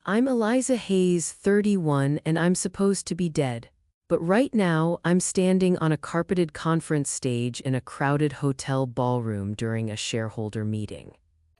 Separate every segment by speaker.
Speaker 1: I'm Eliza Hayes, 31, and I'm supposed to be dead. But right now, I'm standing on a carpeted conference stage in a crowded hotel ballroom during a shareholder meeting.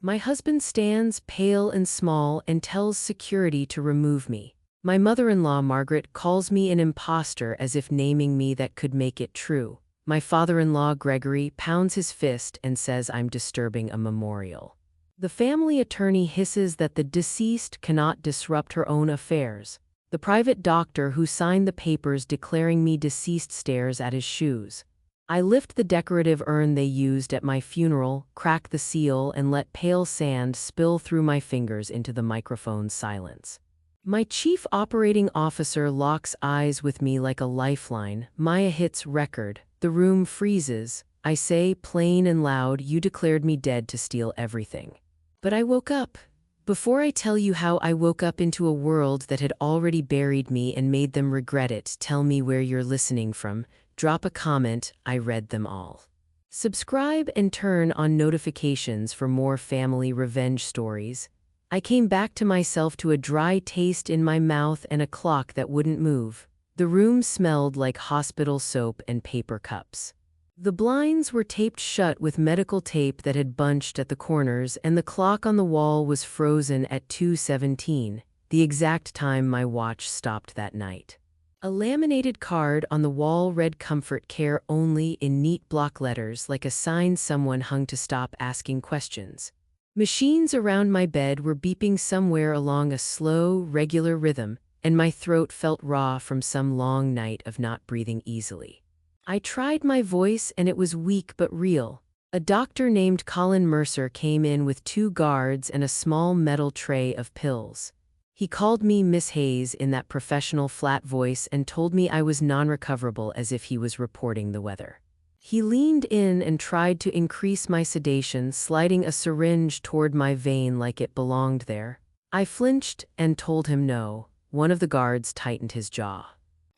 Speaker 1: My husband stands, pale and small, and tells security to remove me. My mother-in-law, Margaret, calls me an imposter as if naming me that could make it true. My father-in-law, Gregory, pounds his fist and says I'm disturbing a memorial. The family attorney hisses that the deceased cannot disrupt her own affairs. The private doctor who signed the papers declaring me deceased stares at his shoes. I lift the decorative urn they used at my funeral, crack the seal, and let pale sand spill through my fingers into the microphone's silence. My chief operating officer locks eyes with me like a lifeline. Maya hits record. The room freezes. I say, plain and loud, "You declared me dead to steal everything." But I woke up. Before I tell you how I woke up into a world that had already buried me and made them regret it, tell me where you're listening from. Drop a comment. I read them all. Subscribe and turn on notifications for more family revenge stories. I came back to myself to a dry taste in my mouth and a clock that wouldn't move. The room smelled like hospital soap and paper cups. The blinds were taped shut with medical tape that had bunched at the corners, and the clock on the wall was frozen at 2:17, the exact time my watch stopped that night. A laminated card on the wall read "Comfort Care Only" in neat block letters, like a sign someone hung to stop asking questions. Machines around my bed were beeping somewhere along a slow, regular rhythm, and my throat felt raw from some long night of not breathing easily. I tried my voice and it was weak but real. A doctor named Colin Mercer came in with 2 guards and a small metal tray of pills. He called me Miss Hayes in that professional flat voice and told me I was non-recoverable, as if he was reporting the weather. He leaned in and tried to increase my sedation, sliding a syringe toward my vein like it belonged there. I flinched and told him no. One of the guards tightened his jaw.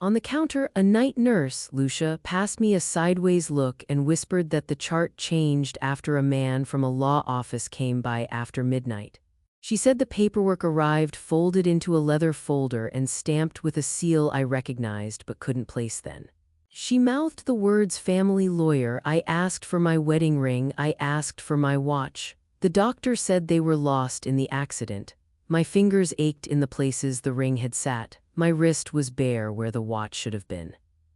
Speaker 1: On the counter, a night nurse, Lucia, passed me a sideways look and whispered that the chart changed after a man from a law office came by after midnight. She said the paperwork arrived folded into a leather folder and stamped with a seal I recognized but couldn't place then. She mouthed the words "family lawyer." I asked for my wedding ring. I asked for my watch. The doctor said they were lost in the accident. My fingers ached in the places the ring had sat. My wrist was bare where the watch should have been.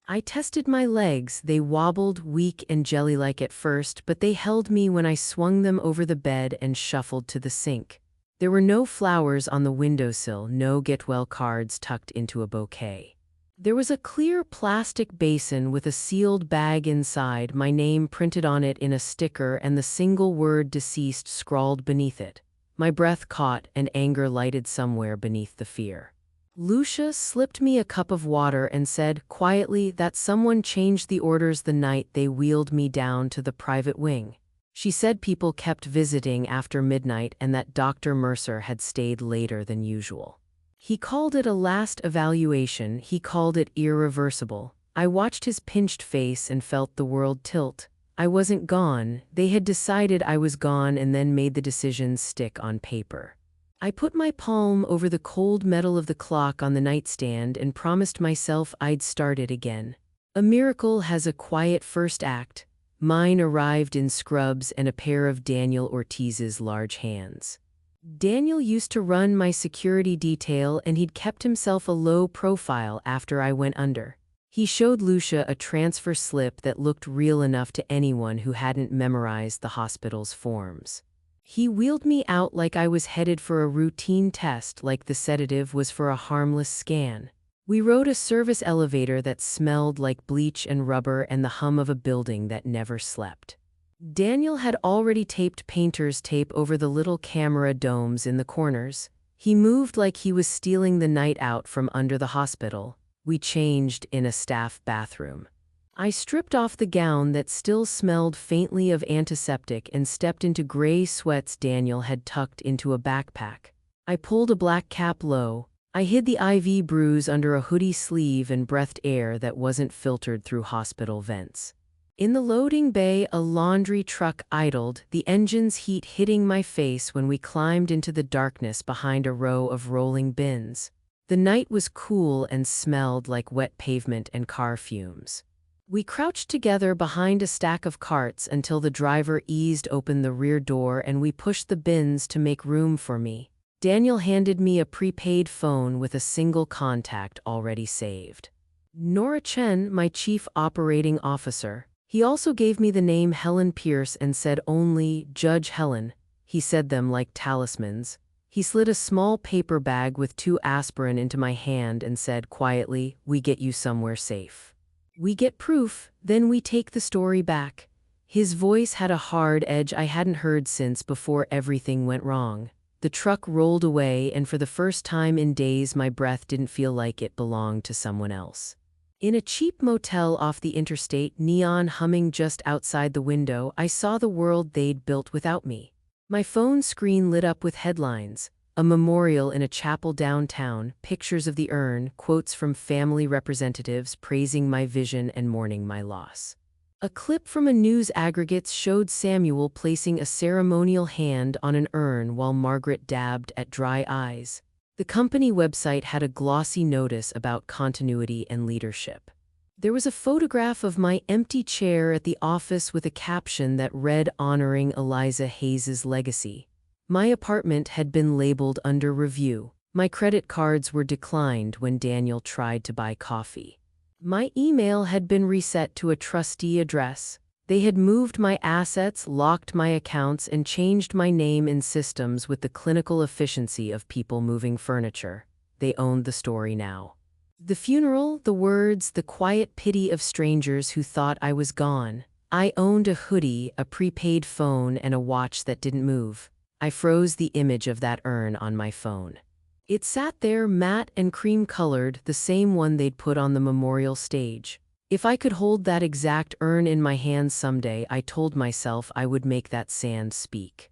Speaker 1: I tested my legs. They wobbled, weak and jelly-like at first, but they held me when I swung them over the bed and shuffled to the sink. There were no flowers on the windowsill, no get-well cards tucked into a bouquet. There was a clear plastic basin with a sealed bag inside, my name printed on it in a sticker and the single word "deceased" scrawled beneath it. My breath caught and anger lighted somewhere beneath the fear. Lucia slipped me a cup of water and said quietly that someone changed the orders the night they wheeled me down to the private wing. She said people kept visiting after midnight and that Dr. Mercer had stayed later than usual. He called it a last evaluation. He called it irreversible. I watched his pinched face and felt the world tilt. I wasn't gone. They had decided I was gone and then made the decision stick on paper. I put my palm over the cold metal of the clock on the nightstand and promised myself I'd start it again. A miracle has a quiet first act. Mine arrived in scrubs and a pair of Daniel Ortiz's large hands. Daniel used to run my security detail and he'd kept himself a low profile after I went under. He showed Lucia a transfer slip that looked real enough to anyone who hadn't memorized the hospital's forms. He wheeled me out like I was headed for a routine test, like the sedative was for a harmless scan. We rode a service elevator that smelled like bleach and rubber and the hum of a building that never slept. Daniel had already taped painter's tape over the little camera domes in the corners. He moved like he was stealing the night out from under the hospital. We changed in a staff bathroom. I stripped off the gown that still smelled faintly of antiseptic and stepped into gray sweats Daniel had tucked into a backpack. I pulled a black cap low. I hid the IV bruise under a hoodie sleeve and breathed air that wasn't filtered through hospital vents. In the loading bay, a laundry truck idled, the engine's heat hitting my face when we climbed into the darkness behind a row of rolling bins. The night was cool and smelled like wet pavement and car fumes. We crouched together behind a stack of carts until the driver eased open the rear door and we pushed the bins to make room for me. Daniel handed me a prepaid phone with a single contact already saved. Nora Chen, my chief operating officer. He also gave me the name Helen Pierce and said only, "Judge Helen." He said them like talismans. He slid a small paper bag with 2 aspirin into my hand and said quietly, "We get you somewhere safe. We get proof, then we take the story back." His voice had a hard edge I hadn't heard since before everything went wrong. The truck rolled away, and for the first time in days my breath didn't feel like it belonged to someone else. In a cheap motel off the interstate, neon humming just outside the window, I saw the world they'd built without me. My phone screen lit up with headlines: a memorial in a chapel downtown, pictures of the urn, quotes from family representatives praising my vision and mourning my loss. A clip from a news aggregate showed Samuel placing a ceremonial hand on an urn while Margaret dabbed at dry eyes. The company website had a glossy notice about continuity and leadership. There was a photograph of my empty chair at the office with a caption that read, "Honoring Eliza Hayes's legacy." My apartment had been labeled under review. My credit cards were declined when Daniel tried to buy coffee. My email had been reset to a trustee address. They had moved my assets, locked my accounts, and changed my name in systems with the clinical efficiency of people moving furniture. They owned the story now. The funeral, the words, the quiet pity of strangers who thought I was gone. I owned a hoodie, a prepaid phone, and a watch that didn't move. I froze the image of that urn on my phone. It sat there, matte and cream-colored, the same one they'd put on the memorial stage. If I could hold that exact urn in my hands someday, I told myself I would make that sand speak.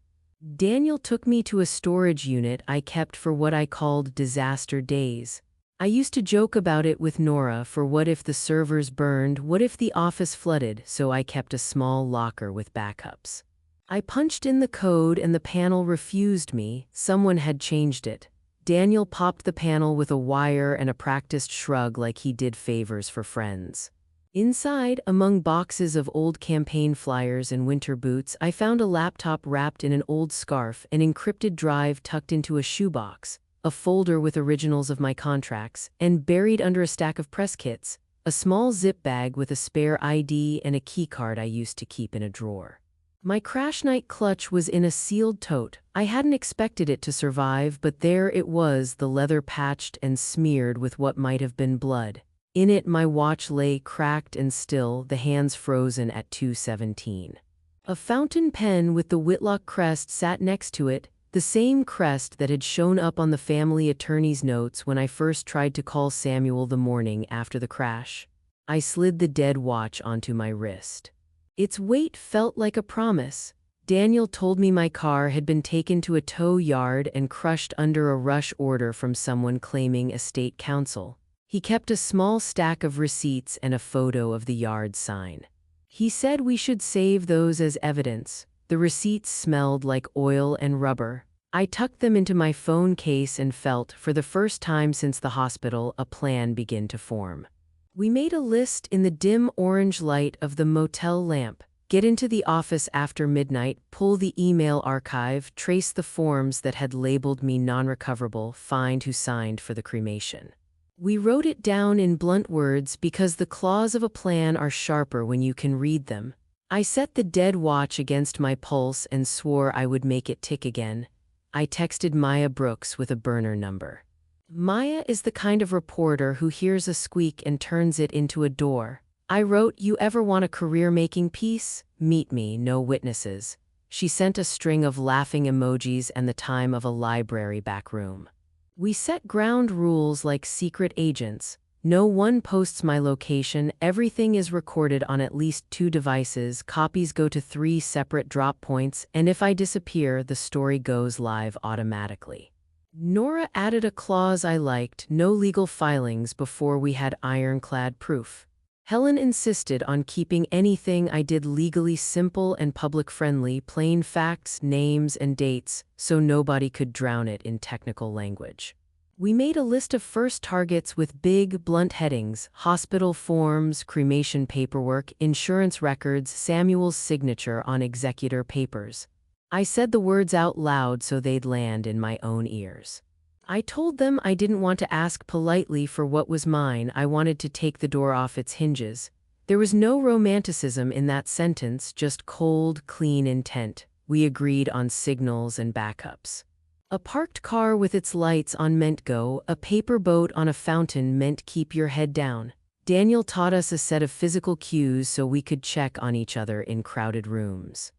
Speaker 1: Daniel took me to a storage unit I kept for what I called disaster days. I used to joke about it with Nora for what if the servers burned, what if the office flooded, so I kept a small locker with backups. I punched in the code and the panel refused me. Someone had changed it. Daniel popped the panel with a wire and a practiced shrug like he did favors for friends. Inside, among boxes of old campaign flyers and winter boots, I found a laptop wrapped in an old scarf, an encrypted drive tucked into a shoebox, a folder with originals of my contracts, and buried under a stack of press kits, a small zip bag with a spare ID and a keycard I used to keep in a drawer. My crash night clutch was in a sealed tote. I hadn't expected it to survive, but there it was, the leather patched and smeared with what might have been blood. In it, my watch lay cracked and still, the hands frozen at 2:17. A fountain pen with the Whitlock crest sat next to it, the same crest that had shown up on the family attorney's notes when I first tried to call Samuel the morning after the crash. I slid the dead watch onto my wrist. Its weight felt like a promise. Daniel told me my car had been taken to a tow yard and crushed under a rush order from someone claiming estate counsel. He kept a small stack of receipts and a photo of the yard sign. He said we should save those as evidence. The receipts smelled like oil and rubber. I tucked them into my phone case and felt, for the first time since the hospital, a plan begin to form. We made a list in the dim orange light of the motel lamp. Get into the office after midnight, pull the email archive, trace the forms that had labeled me non-recoverable, find who signed for the cremation. We wrote it down in blunt words because the claws of a plan are sharper when you can read them. I set the dead watch against my pulse and swore I would make it tick again. I texted Maya Brooks with a burner number. Maya is the kind of reporter who hears a squeak and turns it into a door. I wrote, "You ever want a career-making piece? Meet me, no witnesses." She sent a string of laughing emojis and the time of a library back room. We set ground rules like secret agents. No one posts my location, everything is recorded on at least 2 devices, copies go to 3 separate drop points, and if I disappear, the story goes live automatically. Nora added a clause I liked: no legal filings before we had ironclad proof. Helen insisted on keeping anything I did legally simple and public-friendly, plain facts, names, and dates, so nobody could drown it in technical language. We made a list of first targets with big, blunt headings: hospital forms, cremation paperwork, insurance records, Samuel's signature on executor papers. I said the words out loud so they'd land in my own ears. I told them I didn't want to ask politely for what was mine. I wanted to take the door off its hinges. There was no romanticism in that sentence, just cold, clean intent. We agreed on signals and backups. A parked car with its lights on meant go, a paper boat on a fountain meant keep your head down. Daniel taught us a set of physical cues so we could check on each other in crowded rooms.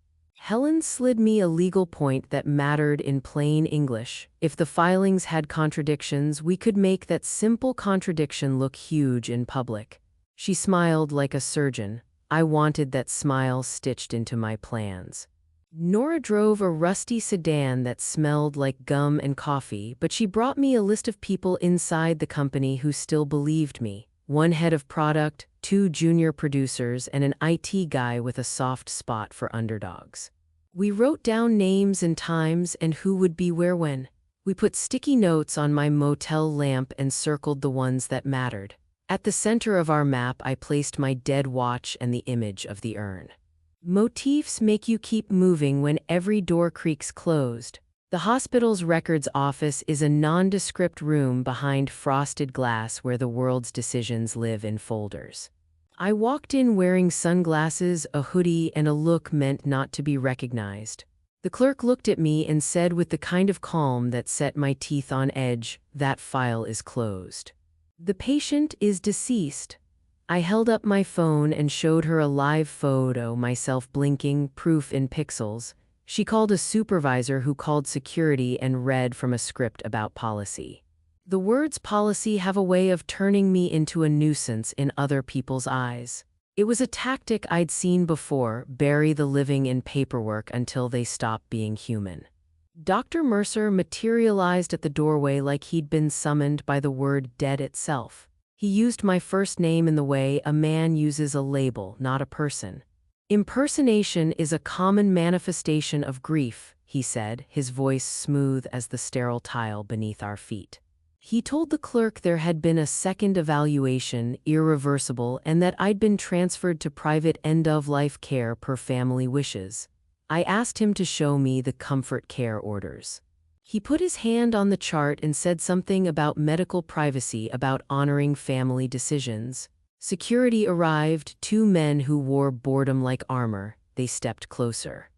Speaker 1: Helen slid me a legal point that mattered in plain English. If the filings had contradictions, we could make that simple contradiction look huge in public. She smiled like a surgeon. I wanted that smile stitched into my plans. Nora drove a rusty sedan that smelled like gum and coffee, but she brought me a list of people inside the company who still believed me. One head of product, 2 junior producers, and an IT guy with a soft spot for underdogs. We wrote down names and times and who would be where when. We put sticky notes on my motel lamp and circled the ones that mattered. At the center of our map, I placed my dead watch and the image of the urn. Motifs make you keep moving when every door creaks closed. The hospital's records office is a nondescript room behind frosted glass where the world's decisions live in folders. I walked in wearing sunglasses, a hoodie, and a look meant not to be recognized. The clerk looked at me and said with the kind of calm that set my teeth on edge, "That file is closed. The patient is deceased." I held up my phone and showed her a live photo, myself blinking, proof in pixels. She called a supervisor who called security and read from a script about policy. The words policy have a way of turning me into a nuisance in other people's eyes. It was a tactic I'd seen before: bury the living in paperwork until they stop being human. Dr. Mercer materialized at the doorway like he'd been summoned by the word dead itself. He used my first name in the way a man uses a label, not a person. "Impersonation is a common manifestation of grief," he said, his voice smooth as the sterile tile beneath our feet. He told the clerk there had been a second evaluation, irreversible, and that I'd been transferred to private end-of-life care per family wishes. I asked him to show me the comfort care orders. He put his hand on the chart and said something about medical privacy, about honoring family decisions. Security arrived, 2 men who wore boredom like armor. They stepped closer.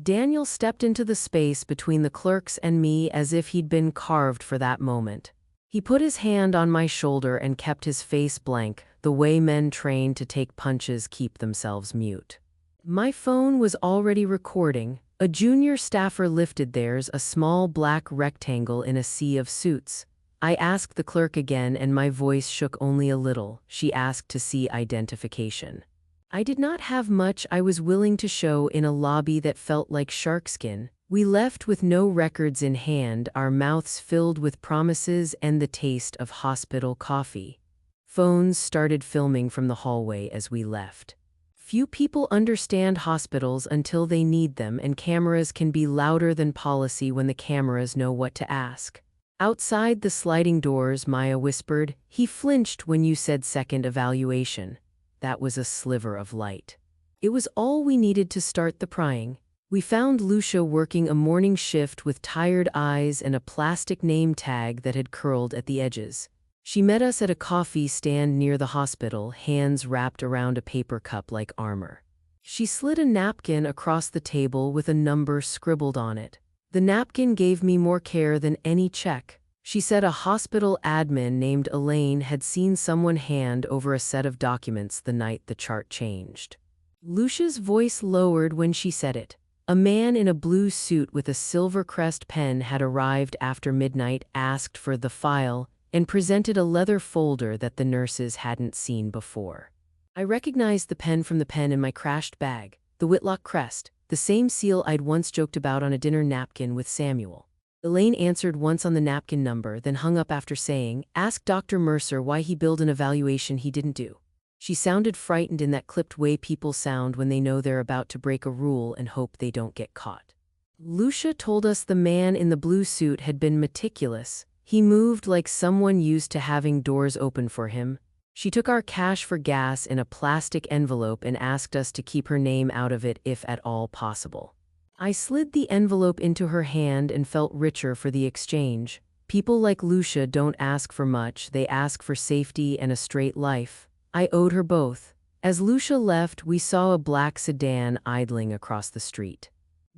Speaker 1: Daniel stepped into the space between the clerks and me as if he'd been carved for that moment. He put his hand on my shoulder and kept his face blank, the way men trained to take punches keep themselves mute. My phone was already recording. A junior staffer lifted theirs, a small black rectangle in a sea of suits. I asked the clerk again and my voice shook only a little. She asked to see identification. I did not have much I was willing to show in a lobby that felt like sharkskin. We left with no records in hand, our mouths filled with promises and the taste of hospital coffee. Phones started filming from the hallway as we left. Few people understand hospitals until they need them, and cameras can be louder than policy when the cameras know what to ask. Outside the sliding doors, Maya whispered, "He flinched when you said second evaluation." That was a sliver of light. It was all we needed to start the prying. We found Lucia working a morning shift with tired eyes and a plastic name tag that had curled at the edges. She met us at a coffee stand near the hospital, hands wrapped around a paper cup like armor. She slid a napkin across the table with a number scribbled on it. The napkin gave me more care than any check. She said a hospital admin named Elaine had seen someone hand over a set of documents the night the chart changed. Lucia's voice lowered when she said it. A man in a blue suit with a silver crest pen had arrived after midnight, asked for the file, and presented a leather folder that the nurses hadn't seen before. I recognized the pen from the pen in my crashed bag, the Whitlock crest, the same seal I'd once joked about on a dinner napkin with Samuel. Elaine answered once on the napkin number, then hung up after saying, "Ask Dr. Mercer why he billed an evaluation he didn't do." She sounded frightened in that clipped way people sound when they know they're about to break a rule and hope they don't get caught. Lucia told us the man in the blue suit had been meticulous. He moved like someone used to having doors open for him. She took our cash for gas in a plastic envelope and asked us to keep her name out of it if at all possible. I slid the envelope into her hand and felt richer for the exchange. People like Lucia don't ask for much, they ask for safety and a straight life. I owed her both. As Lucia left, we saw a black sedan idling across the street.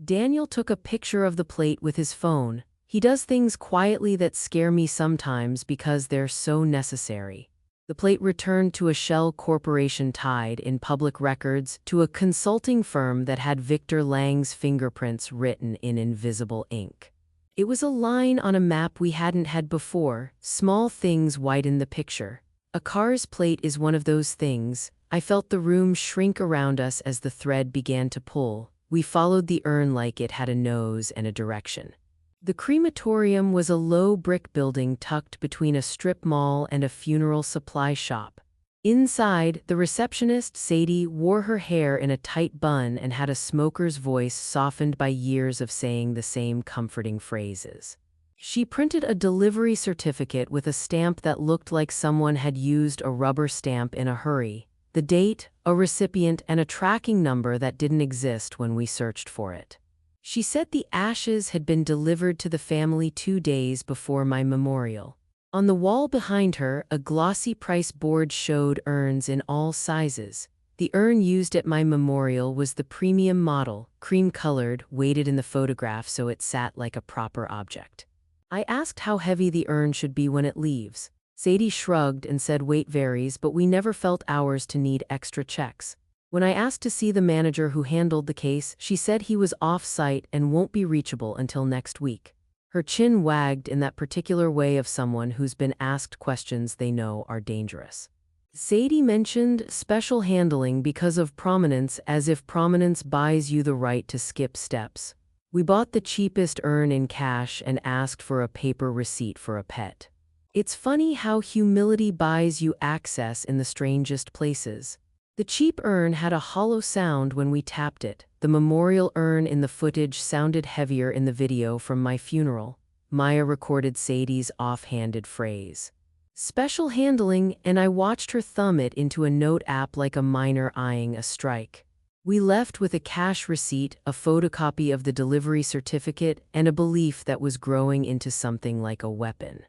Speaker 1: Daniel took a picture of the plate with his phone. He does things quietly that scare me sometimes because they're so necessary. The plate returned to a shell corporation tied in public records to a consulting firm that had Victor Lang's fingerprints written in invisible ink. It was a line on a map we hadn't had before. Small things widen the picture. A car's plate is one of those things. I felt the room shrink around us as the thread began to pull. We followed the urn like it had a nose and a direction. The crematorium was a low brick building tucked between a strip mall and a funeral supply shop. Inside, the receptionist, Sadie, wore her hair in a tight bun and had a smoker's voice softened by years of saying the same comforting phrases. She printed a delivery certificate with a stamp that looked like someone had used a rubber stamp in a hurry. The date, a recipient, and a tracking number that didn't exist when we searched for it. She said the ashes had been delivered to the family 2 days before my memorial. On the wall behind her, a glossy price board showed urns in all sizes. The urn used at my memorial was the premium model, cream-colored, weighted in the photograph so it sat like a proper object. I asked how heavy the urn should be when it leaves. Sadie shrugged and said weight varies, but we never felt ours to need extra checks. When I asked to see the manager who handled the case, she said he was off-site and won't be reachable until next week. Her chin wagged in that particular way of someone who's been asked questions they know are dangerous. Sadie mentioned special handling because of prominence, as if prominence buys you the right to skip steps. We bought the cheapest urn in cash and asked for a paper receipt for a pet. It's funny how humility buys you access in the strangest places. The cheap urn had a hollow sound when we tapped it. The memorial urn in the footage sounded heavier in the video from my funeral. Maya recorded Sadie's offhanded phrase. Special handling, and I watched her thumb it into a note app like a miner eyeing a strike. We left with a cash receipt, a photocopy of the delivery certificate, and a belief that was growing into something like a weapon.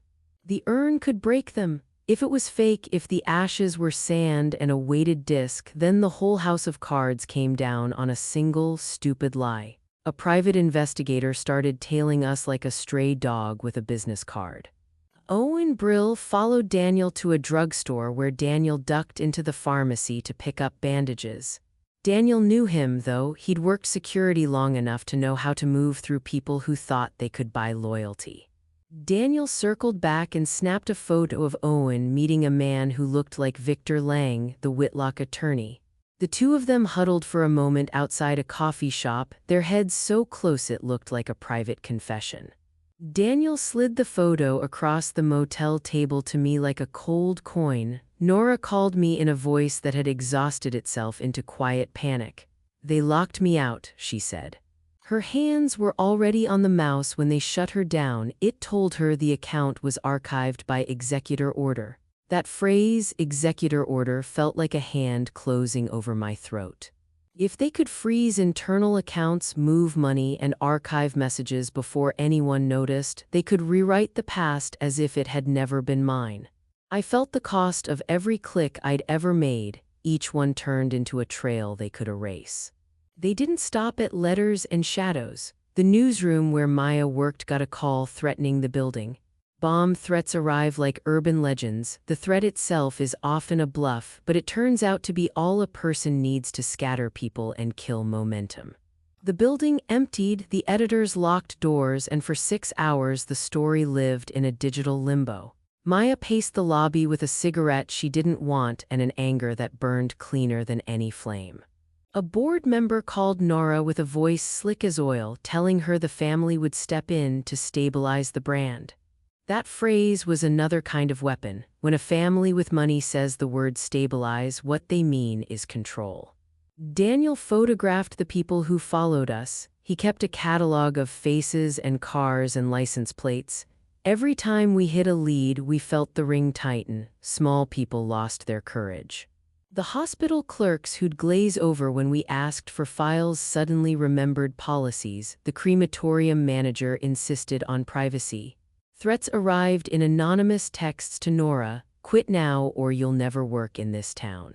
Speaker 1: The urn could break them. If it was fake, if the ashes were sand and a weighted disc, then the whole house of cards came down on a single, stupid lie. A private investigator started tailing us like a stray dog with a business card. Owen Brill followed Daniel to a drugstore where Daniel ducked into the pharmacy to pick up bandages. Daniel knew him, though. He'd worked security long enough to know how to move through people who thought they could buy loyalty. Daniel circled back and snapped a photo of Owen meeting a man who looked like Victor Lang, the Whitlock attorney. The two of them huddled for a moment outside a coffee shop, their heads so close it looked like a private confession. Daniel slid the photo across the motel table to me like a cold coin. Nora called me in a voice that had exhausted itself into quiet panic. "They locked me out," she said. Her hands were already on the mouse when they shut her down. It told her the account was archived by executor order. That phrase, executor order, felt like a hand closing over my throat. If they could freeze internal accounts, move money, and archive messages before anyone noticed, they could rewrite the past as if it had never been mine. I felt the cost of every click I'd ever made, each one turned into a trail they could erase. They didn't stop at letters and shadows. The newsroom where Maya worked got a call threatening the building. Bomb threats arrive like urban legends. The threat itself is often a bluff, but it turns out to be all a person needs to scatter people and kill momentum. The building emptied, the editors locked doors, and for 6 hours the story lived in a digital limbo. Maya paced the lobby with a cigarette she didn't want and an anger that burned cleaner than any flame. A board member called Nora with a voice slick as oil, telling her the family would step in to stabilize the brand. That phrase was another kind of weapon. When a family with money says the word stabilize, what they mean is control. Daniel photographed the people who followed us. He kept a catalog of faces and cars and license plates. Every time we hit a lead, we felt the ring tighten. Small people lost their courage. The hospital clerks who'd glaze over when we asked for files suddenly remembered policies. The crematorium manager insisted on privacy. Threats arrived in anonymous texts to Nora, "Quit now or you'll never work in this town."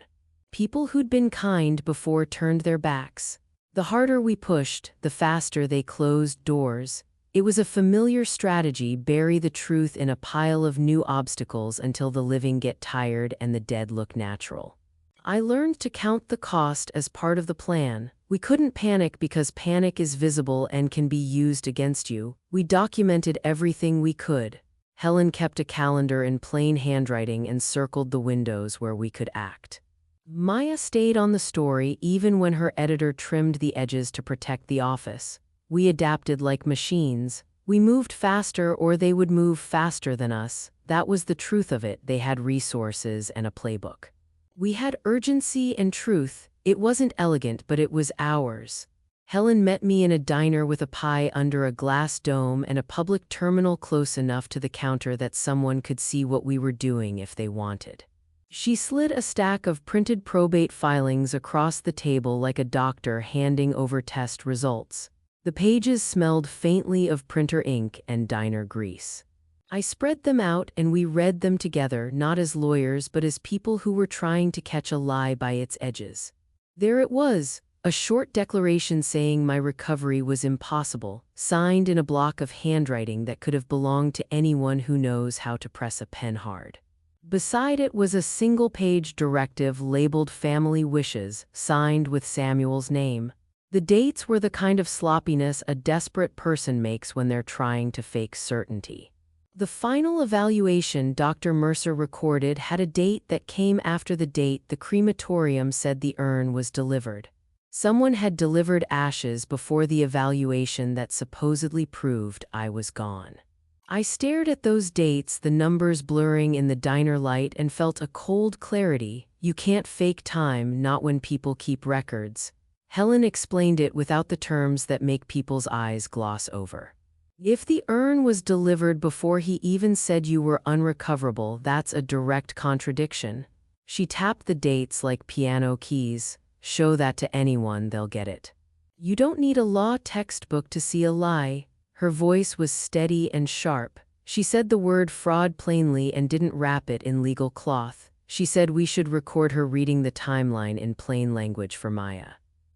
Speaker 1: People who'd been kind before turned their backs. The harder we pushed, the faster they closed doors. It was a familiar strategy: bury the truth in a pile of new obstacles until the living get tired and the dead look natural. I learned to count the cost as part of the plan. We couldn't panic because panic is visible and can be used against you. We documented everything we could. Helen kept a calendar in plain handwriting and circled the windows where we could act. Maya stayed on the story even when her editor trimmed the edges to protect the office. We adapted like machines. We moved faster or they would move faster than us. That was the truth of it. They had resources and a playbook. We had urgency and truth. It wasn't elegant, but it was ours. Helen met me in a diner with a pie under a glass dome and a public terminal close enough to the counter that someone could see what we were doing if they wanted. She slid a stack of printed probate filings across the table like a doctor handing over test results. The pages smelled faintly of printer ink and diner grease. I spread them out and we read them together, not as lawyers but as people who were trying to catch a lie by its edges. There it was, a short declaration saying my recovery was impossible, signed in a block of handwriting that could have belonged to anyone who knows how to press a pen hard. Beside it was a single-page directive labeled Family Wishes, signed with Samuel's name. The dates were the kind of sloppiness a desperate person makes when they're trying to fake certainty. The final evaluation Dr. Mercer recorded had a date that came after the date the crematorium said the urn was delivered. Someone had delivered ashes before the evaluation that supposedly proved I was gone. I stared at those dates, the numbers blurring in the diner light, and felt a cold clarity. You can't fake time, not when people keep records. Helen explained it without the terms that make people's eyes gloss over. If the urn was delivered before he even said you were unrecoverable, that's a direct contradiction. She tapped the dates like piano keys. Show that to anyone, they'll get it. You don't need a law textbook to see a lie. Her voice was steady and sharp. She said the word fraud plainly and didn't wrap it in legal cloth. She said we should record her reading the timeline in plain language for Maya.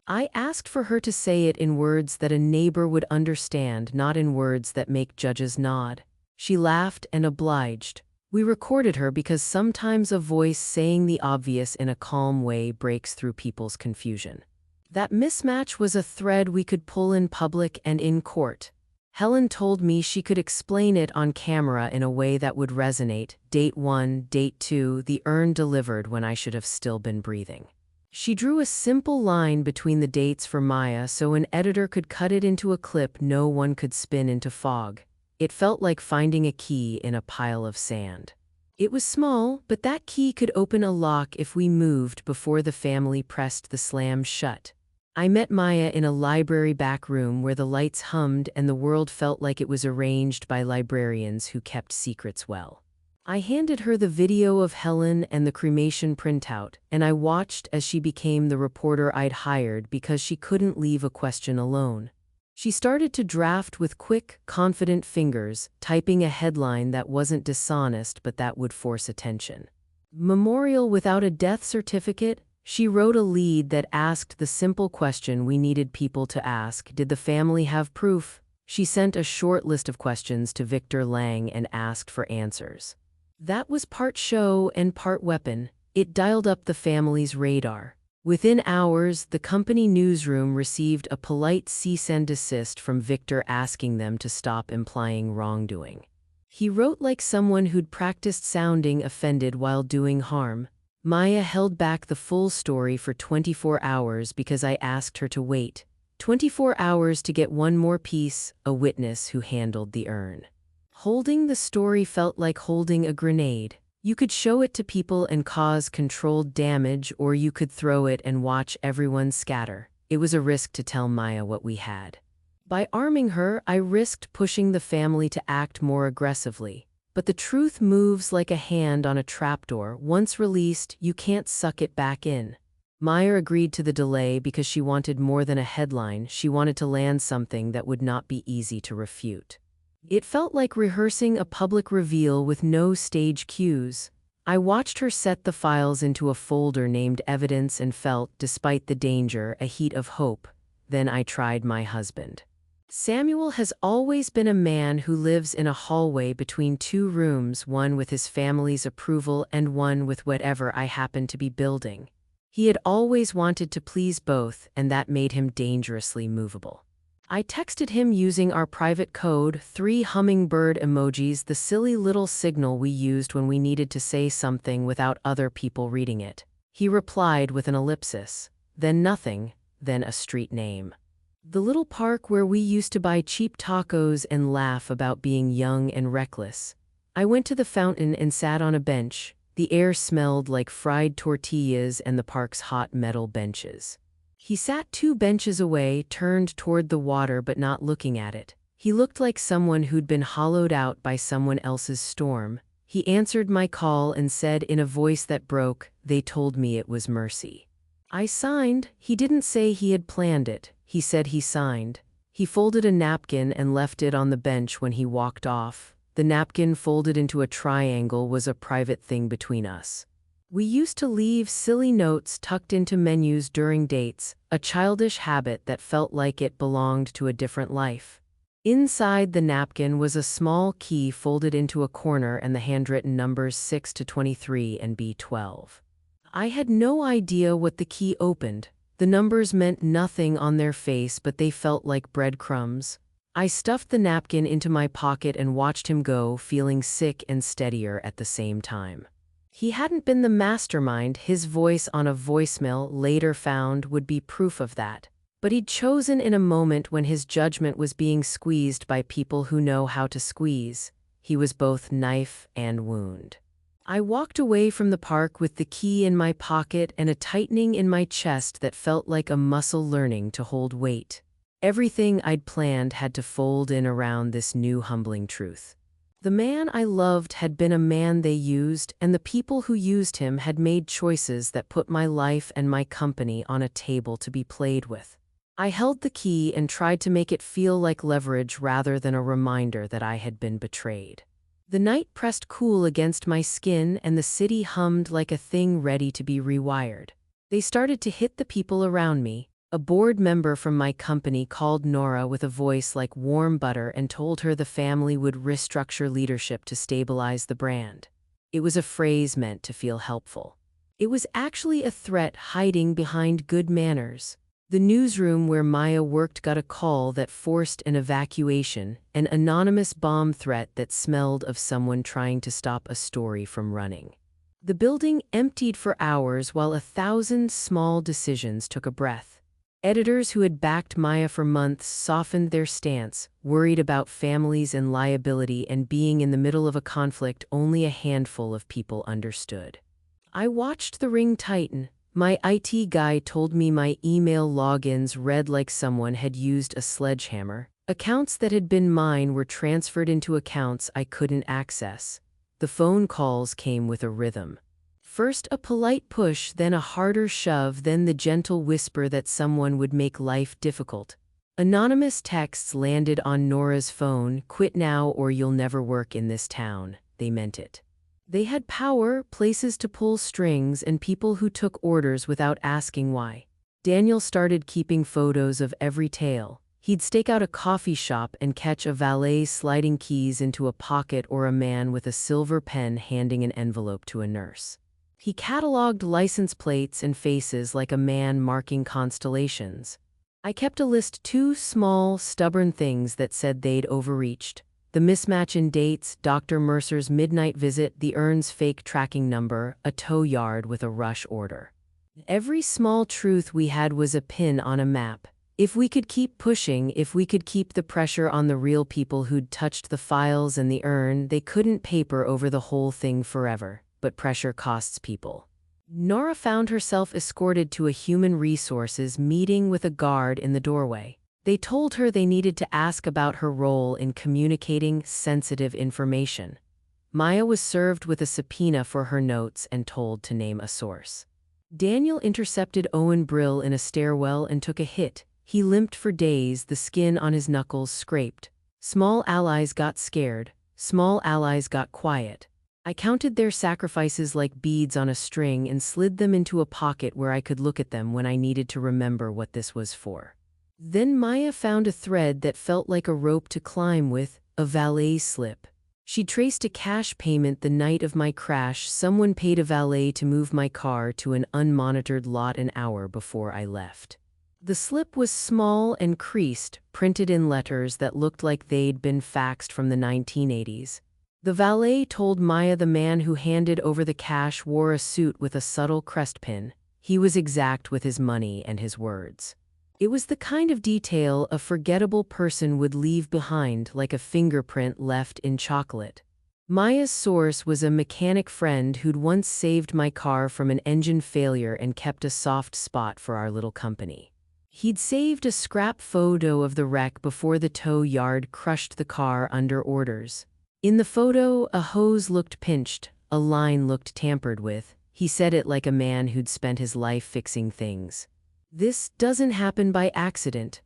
Speaker 1: I asked for her to say it in words that a neighbor would understand, not in words that make judges nod. She laughed and obliged. We recorded her because sometimes a voice saying the obvious in a calm way breaks through people's confusion. That mismatch was a thread we could pull in public and in court. Helen told me she could explain it on camera in a way that would resonate. Date 1, date 2, the urn delivered when I should have still been breathing. She drew a simple line between the dates for Maya so an editor could cut it into a clip no one could spin into fog. It felt like finding a key in a pile of sand. It was small, but that key could open a lock if we moved before the family pressed the slam shut. I met Maya in a library back room where the lights hummed and the world felt like it was arranged by librarians who kept secrets well. I handed her the video of Helen and the cremation printout, and I watched as she became the reporter I'd hired because she couldn't leave a question alone. She started to draft with quick, confident fingers, typing a headline that wasn't dishonest but that would force attention. Memorial without a death certificate? She wrote a lead that asked the simple question we needed people to ask: did the family have proof? She sent a short list of questions to Victor Lang and asked for answers. That was part show and part weapon. It dialed up the family's radar. Within hours, the company newsroom received a polite cease and desist from Victor asking them to stop implying wrongdoing. He wrote like someone who'd practiced sounding offended while doing harm. Maya held back the full story for 24 hours because I asked her to wait. 24 hours to get one more piece, a witness who handled the urn. Holding the story felt like holding a grenade. You could show it to people and cause controlled damage, or you could throw it and watch everyone scatter. It was a risk to tell Maya what we had. By arming her, I risked pushing the family to act more aggressively. But the truth moves like a hand on a trapdoor. Once released, you can't suck it back in. Maya agreed to the delay because she wanted more than a headline. She wanted to land something that would not be easy to refute. It felt like rehearsing a public reveal with no stage cues. I watched her set the files into a folder named Evidence and felt, despite the danger, a heat of hope. Then I tried my husband. Samuel has always been a man who lives in a hallway between two rooms, one with his family's approval and one with whatever I happened to be building. He had always wanted to please both, and that made him dangerously movable. I texted him using our private code, 3 hummingbird emojis, the silly little signal we used when we needed to say something without other people reading it. He replied with an ellipsis, then nothing, then a street name. The little park where we used to buy cheap tacos and laugh about being young and reckless. I went to the fountain and sat on a bench. The air smelled like fried tortillas and the park's hot metal benches. He sat 2 benches away, turned toward the water but not looking at it. He looked like someone who'd been hollowed out by someone else's storm. He answered my call and said in a voice that broke, "They told me it was mercy." I signed. He didn't say he had planned it. He said he signed. He folded a napkin and left it on the bench when he walked off. The napkin, folded into a triangle, was a private thing between us. We used to leave silly notes tucked into menus during dates, a childish habit that felt like it belonged to a different life. Inside the napkin was a small key folded into a corner and the handwritten numbers 6 to 23 and B12. I had no idea what the key opened. The numbers meant nothing on their face, but they felt like breadcrumbs. I stuffed the napkin into my pocket and watched him go, feeling sick and steadier at the same time. He hadn't been the mastermind. His voice on a voicemail, later found, would be proof of that. But he'd chosen in a moment when his judgment was being squeezed by people who know how to squeeze. He was both knife and wound. I walked away from the park with the key in my pocket and a tightening in my chest that felt like a muscle learning to hold weight. Everything I'd planned had to fold in around this new humbling truth. The man I loved had been a man they used, and the people who used him had made choices that put my life and my company on a table to be played with. I held the key and tried to make it feel like leverage rather than a reminder that I had been betrayed. The night pressed cool against my skin and the city hummed like a thing ready to be rewired. They started to hit the people around me. A board member from my company called Nora with a voice like warm butter and told her the family would restructure leadership to stabilize the brand. It was a phrase meant to feel helpful. It was actually a threat hiding behind good manners. The newsroom where Maya worked got a call that forced an evacuation, an anonymous bomb threat that smelled of someone trying to stop a story from running. The building emptied for hours while 1,000 small decisions took a breath. Editors who had backed Maya for months softened their stance, worried about families and liability and being in the middle of a conflict only a handful of people understood. I watched the ring tighten. My IT guy told me my email logins read like someone had used a sledgehammer. Accounts that had been mine were transferred into accounts I couldn't access. The phone calls came with a rhythm. First a polite push, then a harder shove, then the gentle whisper that someone would make life difficult. Anonymous texts landed on Nora's phone, "Quit now or you'll never work in this town." They meant it. They had power, places to pull strings, and people who took orders without asking why. Daniel started keeping photos of every tale. He'd stake out a coffee shop and catch a valet sliding keys into a pocket or a man with a silver pen handing an envelope to a nurse. He catalogued license plates and faces like a man marking constellations. I kept a list, 2 small, stubborn things that said they'd overreached. The mismatch in dates, Dr. Mercer's midnight visit, the Ern's fake tracking number, a tow yard with a rush order. Every small truth we had was a pin on a map. If we could keep pushing, if we could keep the pressure on the real people who'd touched the files and the urn, they couldn't paper over the whole thing forever. But pressure costs people. Nora found herself escorted to a human resources meeting with a guard in the doorway. They told her they needed to ask about her role in communicating sensitive information. Maya was served with a subpoena for her notes and told to name a source. Daniel intercepted Owen Brill in a stairwell and took a hit. He limped for days, the skin on his knuckles scraped. Small allies got scared. Small allies got quiet. I counted their sacrifices like beads on a string and slid them into a pocket where I could look at them when I needed to remember what this was for. Then Maya found a thread that felt like a rope to climb with, a valet slip. She traced a cash payment the night of my crash. Someone paid a valet to move my car to an unmonitored lot an hour before I left. The slip was small and creased, printed in letters that looked like they'd been faxed from the 1980s. The valet told Maya the man who handed over the cash wore a suit with a subtle crest pin. He was exact with his money and his words. It was the kind of detail a forgettable person would leave behind, like a fingerprint left in chocolate. Maya's source was a mechanic friend who'd once saved my car from an engine failure and kept a soft spot for our little company. He'd saved a scrap photo of the wreck before the tow yard crushed the car under orders. In the photo, a hose looked pinched, a line looked tampered with. He said it like a man who'd spent his life fixing things. This doesn't happen by accident.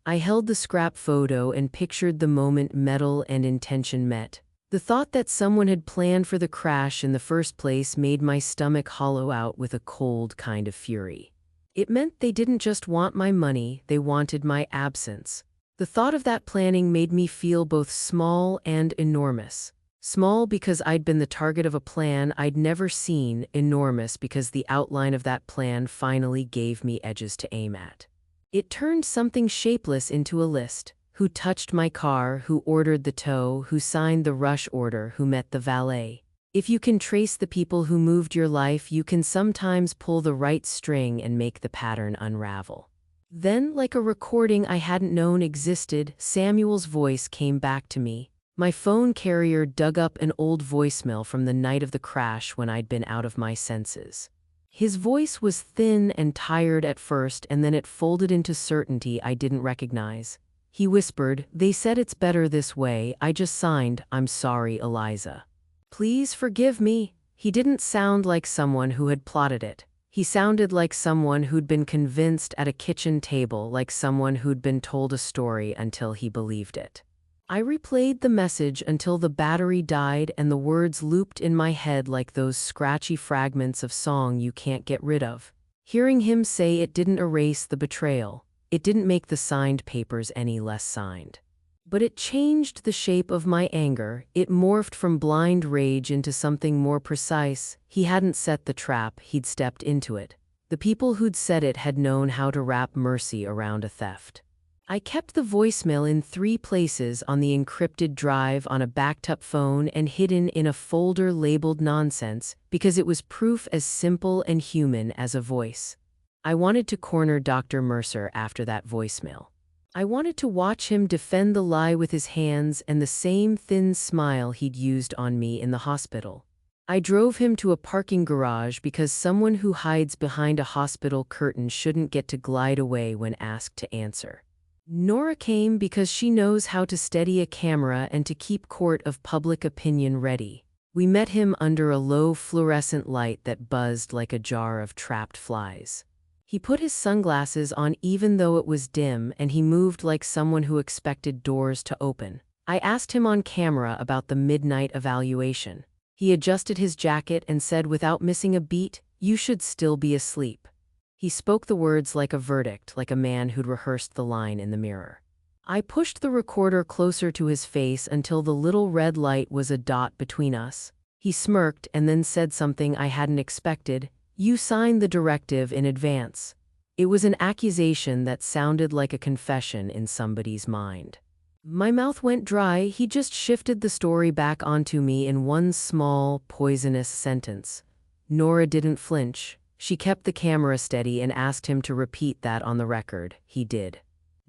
Speaker 1: I held the scrap photo and pictured the moment metal and intention met. The thought that someone had planned for the crash in the first place made my stomach hollow out with a cold kind of fury. It meant they didn't just want my money, they wanted my absence. The thought of that planning made me feel both small and enormous. Small because I'd been the target of a plan I'd never seen, enormous because the outline of that plan finally gave me edges to aim at. It turned something shapeless into a list. Who touched my car, who ordered the tow, who signed the rush order, who met the valet. If you can trace the people who moved your life, you can sometimes pull the right string and make the pattern unravel. Then, like a recording I hadn't known existed, Samuel's voice came back to me. My phone carrier dug up an old voicemail from the night of the crash when I'd been out of my senses. His voice was thin and tired at first, and then it folded into certainty I didn't recognize. He whispered, "They said it's better this way. I just signed, I'm sorry, Eliza. Please forgive me." He didn't sound like someone who had plotted it. He sounded like someone who'd been convinced at a kitchen table, like someone who'd been told a story until he believed it. I replayed the message until the battery died and the words looped in my head like those scratchy fragments of song you can't get rid of. Hearing him say it didn't erase the betrayal. It didn't make the signed papers any less signed. But it changed the shape of my anger. It morphed from blind rage into something more precise. He hadn't set the trap, he'd stepped into it. The people who'd set it had known how to wrap mercy around a theft. I kept the voicemail in 3 places: on the encrypted drive, on a backed-up phone, and hidden in a folder labeled nonsense, because it was proof as simple and human as a voice. I wanted to corner Dr. Mercer after that voicemail. I wanted to watch him defend the lie with his hands and the same thin smile he'd used on me in the hospital. I drove him to a parking garage because someone who hides behind a hospital curtain shouldn't get to glide away when asked to answer. Nora came because she knows how to steady a camera and to keep court of public opinion ready. We met him under a low fluorescent light that buzzed like a jar of trapped flies. He put his sunglasses on even though it was dim, and he moved like someone who expected doors to open. I asked him on camera about the midnight evaluation. He adjusted his jacket and said without missing a beat, "You should still be asleep." He spoke the words like a verdict, like a man who'd rehearsed the line in the mirror. I pushed the recorder closer to his face until the little red light was a dot between us. He smirked and then said something I hadn't expected. "You signed the directive in advance." It was an accusation that sounded like a confession in somebody's mind. My mouth went dry. He just shifted the story back onto me in one small, poisonous sentence. Nora didn't flinch. She kept the camera steady and asked him to repeat that on the record. He did.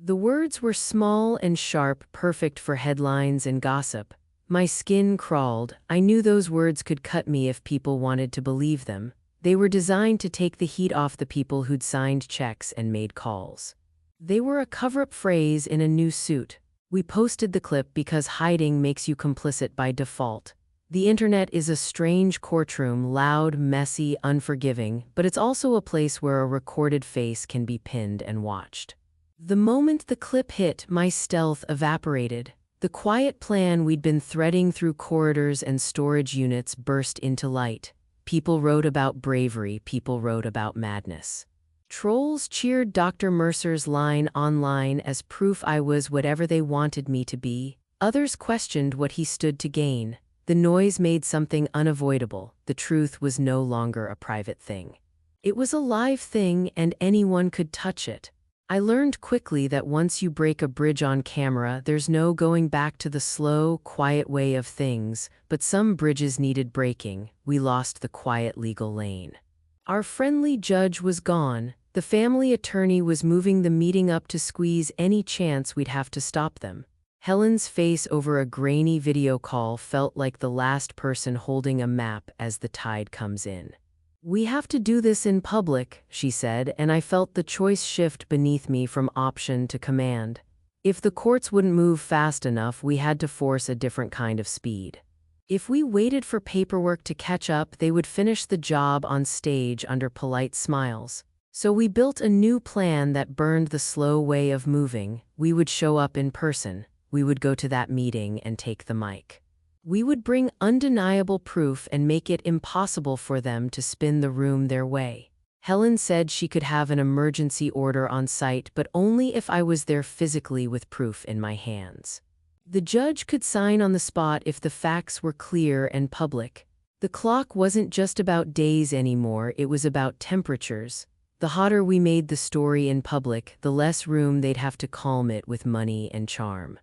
Speaker 1: The words were small and sharp, perfect for headlines and gossip. My skin crawled. I knew those words could cut me if people wanted to believe them. They were designed to take the heat off the people who'd signed checks and made calls. They were a cover-up phrase in a new suit. We posted the clip because hiding makes you complicit by default. The internet is a strange courtroom, loud, messy, unforgiving, but it's also a place where a recorded face can be pinned and watched. The moment the clip hit, my stealth evaporated. The quiet plan we'd been threading through corridors and storage units burst into light. People wrote about bravery, people wrote about madness. Trolls cheered Dr. Mercer's line online as proof I was whatever they wanted me to be. Others questioned what he stood to gain. The noise made something unavoidable. The truth was no longer a private thing. It was a live thing, and anyone could touch it. I learned quickly that once you break a bridge on camera, there's no going back to the slow, quiet way of things, but some bridges needed breaking. We lost the quiet legal lane. Our friendly judge was gone. The family attorney was moving the meeting up to squeeze any chance we'd have to stop them. Helen's face over a grainy video call felt like the last person holding a map as the tide comes in. "We have to do this in public," she said, and I felt the choice shift beneath me from option to command. If the courts wouldn't move fast enough, we had to force a different kind of speed. If we waited for paperwork to catch up, they would finish the job on stage under polite smiles. So we built a new plan that burned the slow way of moving. We would show up in person. We would go to that meeting and take the mic. We would bring undeniable proof and make it impossible for them to spin the room their way. Helen said she could have an emergency order on site, but only if I was there physically with proof in my hands. The judge could sign on the spot if the facts were clear and public. The clock wasn't just about days anymore, it was about temperatures. The hotter we made the story in public, the less room they'd have to calm it with money and charm.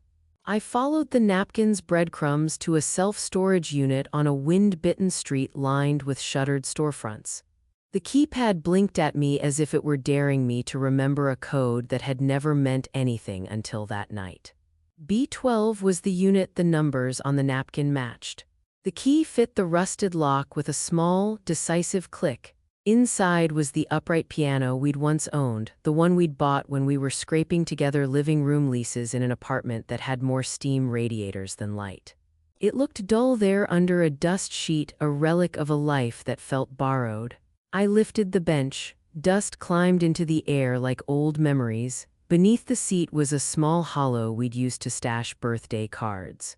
Speaker 1: I followed the napkins' breadcrumbs to a self-storage unit on a wind-bitten street lined with shuttered storefronts. The keypad blinked at me as if it were daring me to remember a code that had never meant anything until that night. B12 was the unit the numbers on the napkin matched. The key fit the rusted lock with a small, decisive click. Inside was the upright piano we'd once owned, the one we'd bought when we were scraping together living room leases in an apartment that had more steam radiators than light. It looked dull there under a dust sheet, a relic of a life that felt borrowed. I lifted the bench. Dust climbed into the air like old memories. Beneath the seat was a small hollow we'd used to stash birthday cards.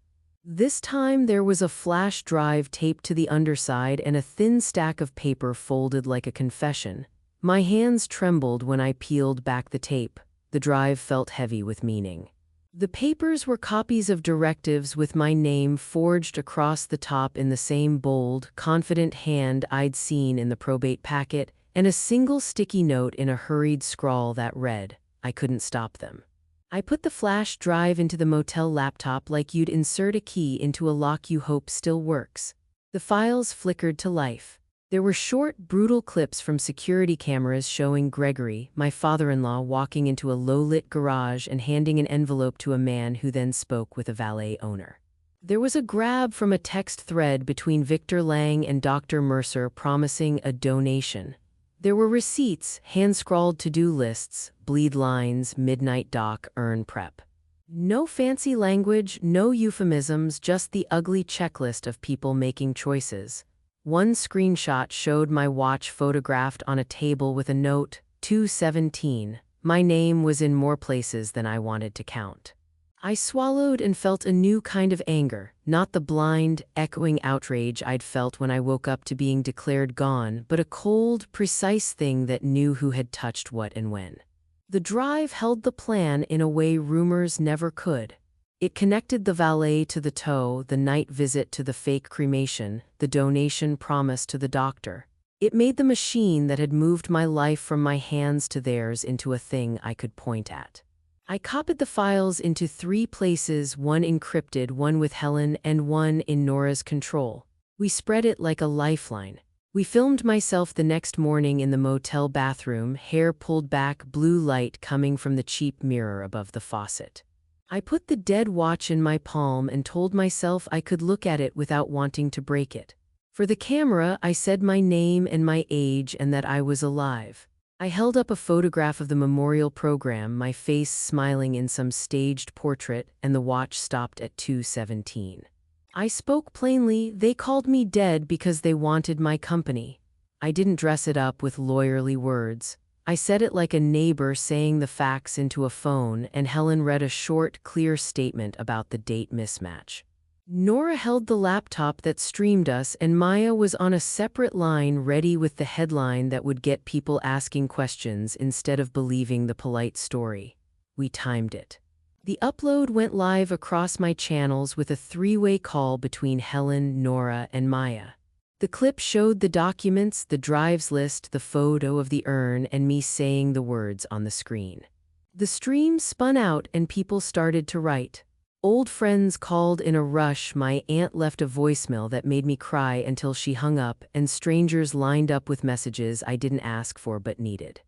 Speaker 1: This time there was a flash drive taped to the underside and a thin stack of paper folded like a confession. My hands trembled when I peeled back the tape. The drive felt heavy with meaning. The papers were copies of directives with my name forged across the top in the same bold, confident hand I'd seen in the probate packet, and a single sticky note in a hurried scrawl that read, "I couldn't stop them." I put the flash drive into the motel laptop like you'd insert a key into a lock you hope still works. The files flickered to life. There were short, brutal clips from security cameras showing Gregory, my father-in-law, walking into a low-lit garage and handing an envelope to a man who then spoke with a valet owner. There was a grab from a text thread between Victor Lang and Dr. Mercer promising a donation. There were receipts, hand-scrawled to-do lists, bleed lines, midnight doc, urn prep. No fancy language, no euphemisms, just the ugly checklist of people making choices. One screenshot showed my watch photographed on a table with a note, 2:17. My name was in more places than I wanted to count. I swallowed and felt a new kind of anger, not the blind, echoing outrage I'd felt when I woke up to being declared gone, but a cold, precise thing that knew who had touched what and when. The drive held the plan in a way rumors never could. It connected the valet to the tow, the night visit to the fake cremation, the donation promise to the doctor. It made the machine that had moved my life from my hands to theirs into a thing I could point at. I copied the files into 3 places, one encrypted, one with Helen, and one in Nora's control. We spread it like a lifeline. We filmed myself the next morning in the motel bathroom, hair pulled back, blue light coming from the cheap mirror above the faucet. I put the dead watch in my palm and told myself I could look at it without wanting to break it. For the camera, I said my name and my age and that I was alive. I held up a photograph of the memorial program, my face smiling in some staged portrait, and the watch stopped at 2:17. I spoke plainly. They called me dead because they wanted my company. I didn't dress it up with lawyerly words. I said it like a neighbor saying the facts into a phone, and Helen read a short, clear statement about the date mismatch. Nora held the laptop that streamed us, and Maya was on a separate line, ready with the headline that would get people asking questions instead of believing the polite story. We timed it. The upload went live across my channels with a three-way call between Helen, Nora, and Maya. The clip showed the documents, the drives list, the photo of the urn, and me saying the words on the screen. The stream spun out and people started to write. Old friends called in a rush, my aunt left a voicemail that made me cry until she hung up, and strangers lined up with messages I didn't ask for but needed.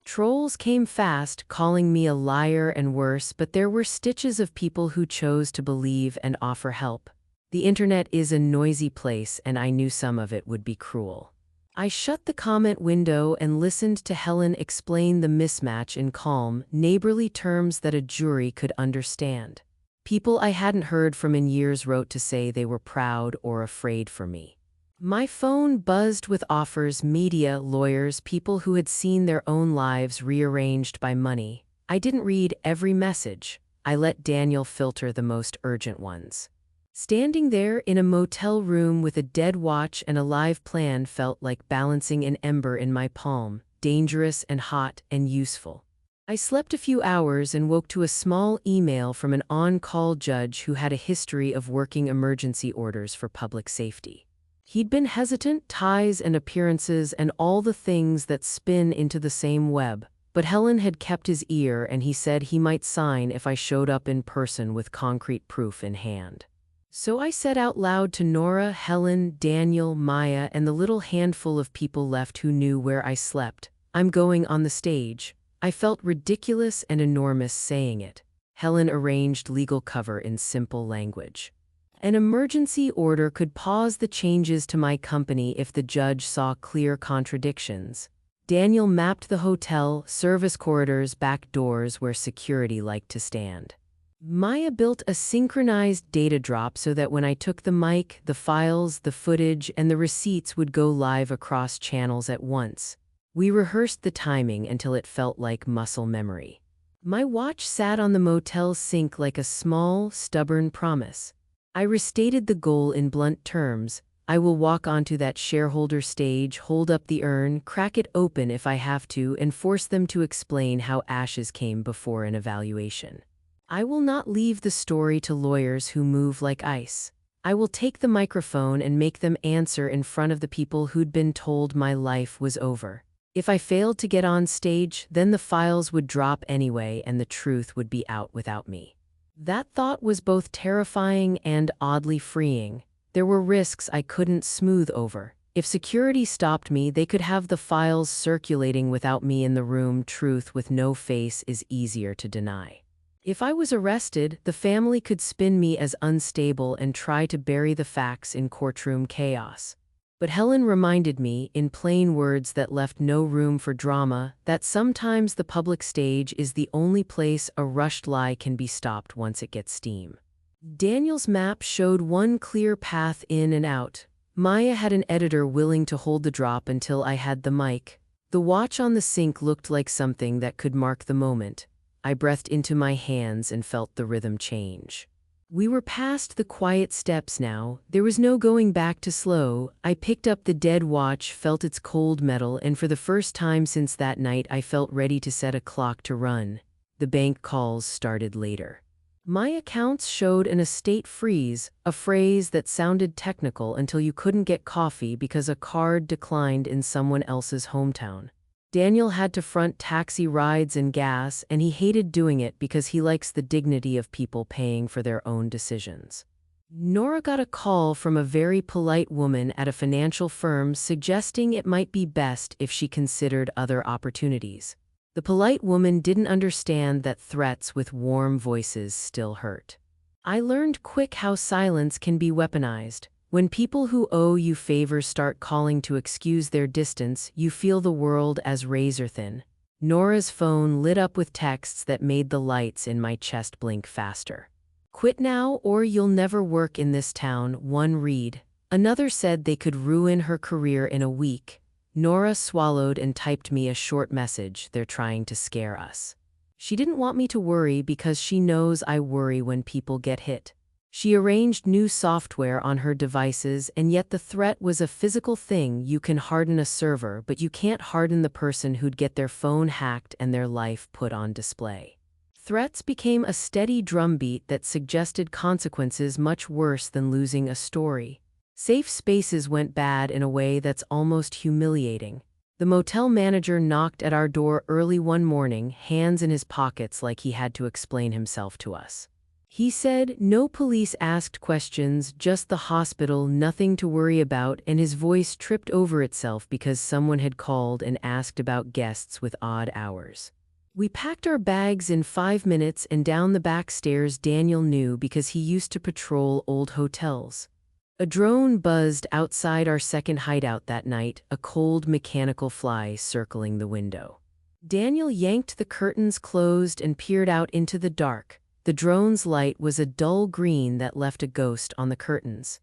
Speaker 1: Trolls came fast, calling me a liar and worse, but there were stitches of people who chose to believe and offer help. The internet is a noisy place, and I knew some of it would be cruel. I shut the comment window and listened to Helen explain the mismatch in calm, neighborly terms that a jury could understand. People I hadn't heard from in years wrote to say they were proud or afraid for me. My phone buzzed with offers, media, lawyers, people who had seen their own lives rearranged by money. I didn't read every message. I let Daniel filter the most urgent ones. Standing there in a motel room with a dead watch and a live plan felt like balancing an ember in my palm, dangerous and hot and useful. I slept a few hours and woke to a small email from an on-call judge who had a history of working emergency orders for public safety. He'd been hesitant, ties and appearances and all the things that spin into the same web, but Helen had kept his ear and he said he might sign if I showed up in person with concrete proof in hand. So I said out loud to Nora, Helen, Daniel, Maya, and the little handful of people left who knew where I slept, I'm going on the stage. I felt ridiculous and enormous saying it. Helen arranged legal cover in simple language. An emergency order could pause the changes to my company if the judge saw clear contradictions. Daniel mapped the hotel, service corridors, back doors where security liked to stand. Maya built a synchronized data drop so that when I took the mic, the files, the footage, and the receipts would go live across channels at once. We rehearsed the timing until it felt like muscle memory. My watch sat on the motel sink like a small, stubborn promise. I restated the goal in blunt terms. I will walk onto that shareholder stage, hold up the urn, crack it open if I have to, and force them to explain how ashes came before an evaluation. I will not leave the story to lawyers who move like ice. I will take the microphone and make them answer in front of the people who'd been told my life was over. If I failed to get on stage, then the files would drop anyway and the truth would be out without me. That thought was both terrifying and oddly freeing. There were risks I couldn't smooth over. If security stopped me, they could have the files circulating without me in the room. Truth with no face is easier to deny. If I was arrested, the family could spin me as unstable and try to bury the facts in courtroom chaos. But Helen reminded me, in plain words that left no room for drama, that sometimes the public stage is the only place a rushed lie can be stopped once it gets steam. Daniel's map showed one clear path in and out. Maya had an editor willing to hold the drop until I had the mic. The watch on the sink looked like something that could mark the moment. I breathed into my hands and felt the rhythm change. We were past the quiet steps now. There was no going back to slow. I picked up the dead watch, felt its cold metal, and for the first time since that night I felt ready to set a clock to run. The bank calls started later. My accounts showed an estate freeze, a phrase that sounded technical until you couldn't get coffee because a card declined in someone else's hometown. Daniel had to front taxi rides and gas, and he hated doing it because he likes the dignity of people paying for their own decisions. Nora got a call from a very polite woman at a financial firm suggesting it might be best if she considered other opportunities. The polite woman didn't understand that threats with warm voices still hurt. I learned quick how silence can be weaponized. When people who owe you favors start calling to excuse their distance, you feel the world as razor thin. Nora's phone lit up with texts that made the lights in my chest blink faster. "Quit now or you'll never work in this town," one read. Another said they could ruin her career in a week. Nora swallowed and typed me a short message. "They're trying to scare us." She didn't want me to worry because she knows I worry when people get hit. She arranged new software on her devices, and yet the threat was a physical thing. You can harden a server, but you can't harden the person who'd get their phone hacked and their life put on display. Threats became a steady drumbeat that suggested consequences much worse than losing a story. Safe spaces went bad in a way that's almost humiliating. The motel manager knocked at our door early one morning, hands in his pockets like he had to explain himself to us. He said, "No police asked questions, just the hospital, nothing to worry about," and his voice tripped over itself because someone had called and asked about guests with odd hours. We packed our bags in 5 minutes and down the back stairs. Daniel knew because he used to patrol old hotels. A drone buzzed outside our second hideout that night, a cold mechanical fly circling the window. Daniel yanked the curtains closed and peered out into the dark. The drone's light was a dull green that left a ghost on the curtains.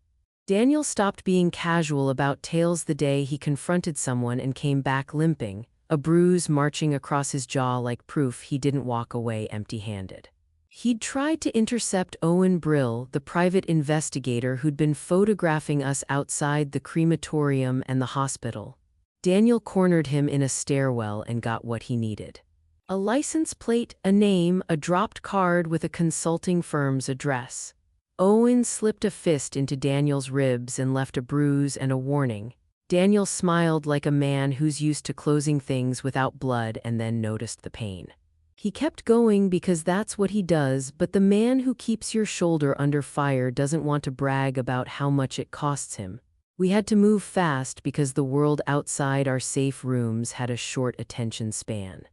Speaker 1: Daniel stopped being casual about tales the day he confronted someone and came back limping, a bruise marching across his jaw like proof he didn't walk away empty-handed. He'd tried to intercept Owen Brill, the private investigator who'd been photographing us outside the crematorium and the hospital. Daniel cornered him in a stairwell and got what he needed. A license plate, a name, a dropped card with a consulting firm's address. Owen slipped a fist into Daniel's ribs and left a bruise and a warning. Daniel smiled like a man who's used to closing things without blood and then noticed the pain. He kept going because that's what he does, but the man who keeps your shoulder under fire doesn't want to brag about how much it costs him. We had to move fast because the world outside our safe rooms had a short attention span.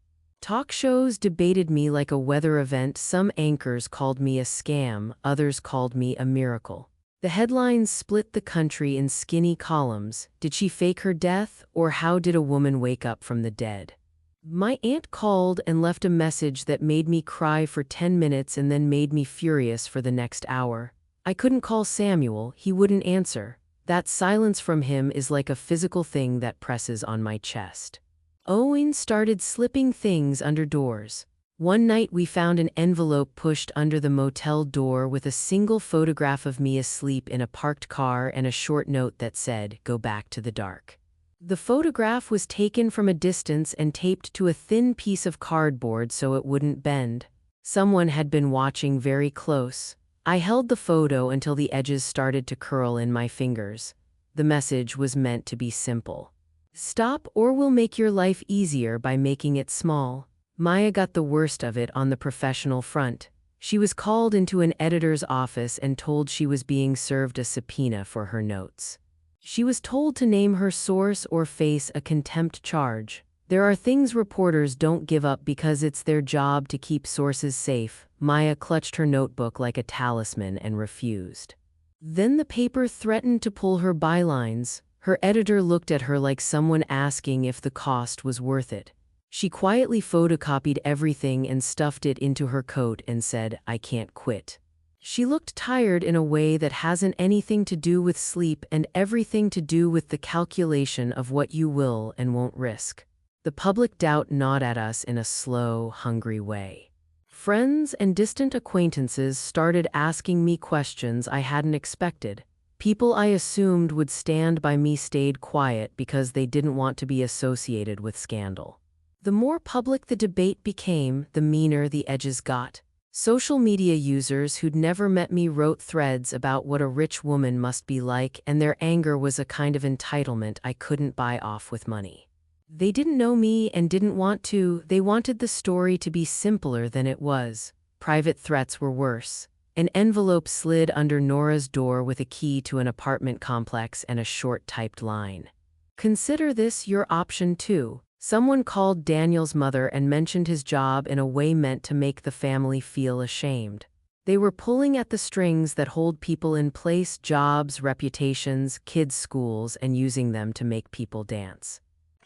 Speaker 1: Talk shows debated me like a weather event. Some anchors called me a scam, others called me a miracle. The headlines split the country in skinny columns. Did she fake her death, or how did a woman wake up from the dead? My aunt called and left a message that made me cry for 10 minutes and then made me furious for the next hour. I couldn't call Samuel, he wouldn't answer. That silence from him is like a physical thing that presses on my chest. Owen started slipping things under doors. One night we found an envelope pushed under the motel door with a single photograph of me asleep in a parked car and a short note that said, "Go back to the dark." The photograph was taken from a distance and taped to a thin piece of cardboard so it wouldn't bend. Someone had been watching very close. I held the photo until the edges started to curl in my fingers. The message was meant to be simple. Stop or we'll make your life easier by making it small. Maya got the worst of it on the professional front. She was called into an editor's office and told she was being served a subpoena for her notes. She was told to name her source or face a contempt charge. There are things reporters don't give up because it's their job to keep sources safe. Maya clutched her notebook like a talisman and refused. Then the paper threatened to pull her bylines. Her editor looked at her like someone asking if the cost was worth it. She quietly photocopied everything and stuffed it into her coat and said, "I can't quit." She looked tired in a way that hasn't anything to do with sleep and everything to do with the calculation of what you will and won't risk. The public doubt gnawed at us in a slow, hungry way. Friends and distant acquaintances started asking me questions I hadn't expected. People I assumed would stand by me stayed quiet because they didn't want to be associated with scandal. The more public the debate became, the meaner the edges got. Social media users who'd never met me wrote threads about what a rich woman must be like, and their anger was a kind of entitlement I couldn't buy off with money. They didn't know me and didn't want to. They wanted the story to be simpler than it was. Private threats were worse. An envelope slid under Nora's door with a key to an apartment complex and a short typed line. Consider this your option too. Someone called Daniel's mother and mentioned his job in a way meant to make the family feel ashamed. They were pulling at the strings that hold people in place, jobs, reputations, kids' schools, and using them to make people dance.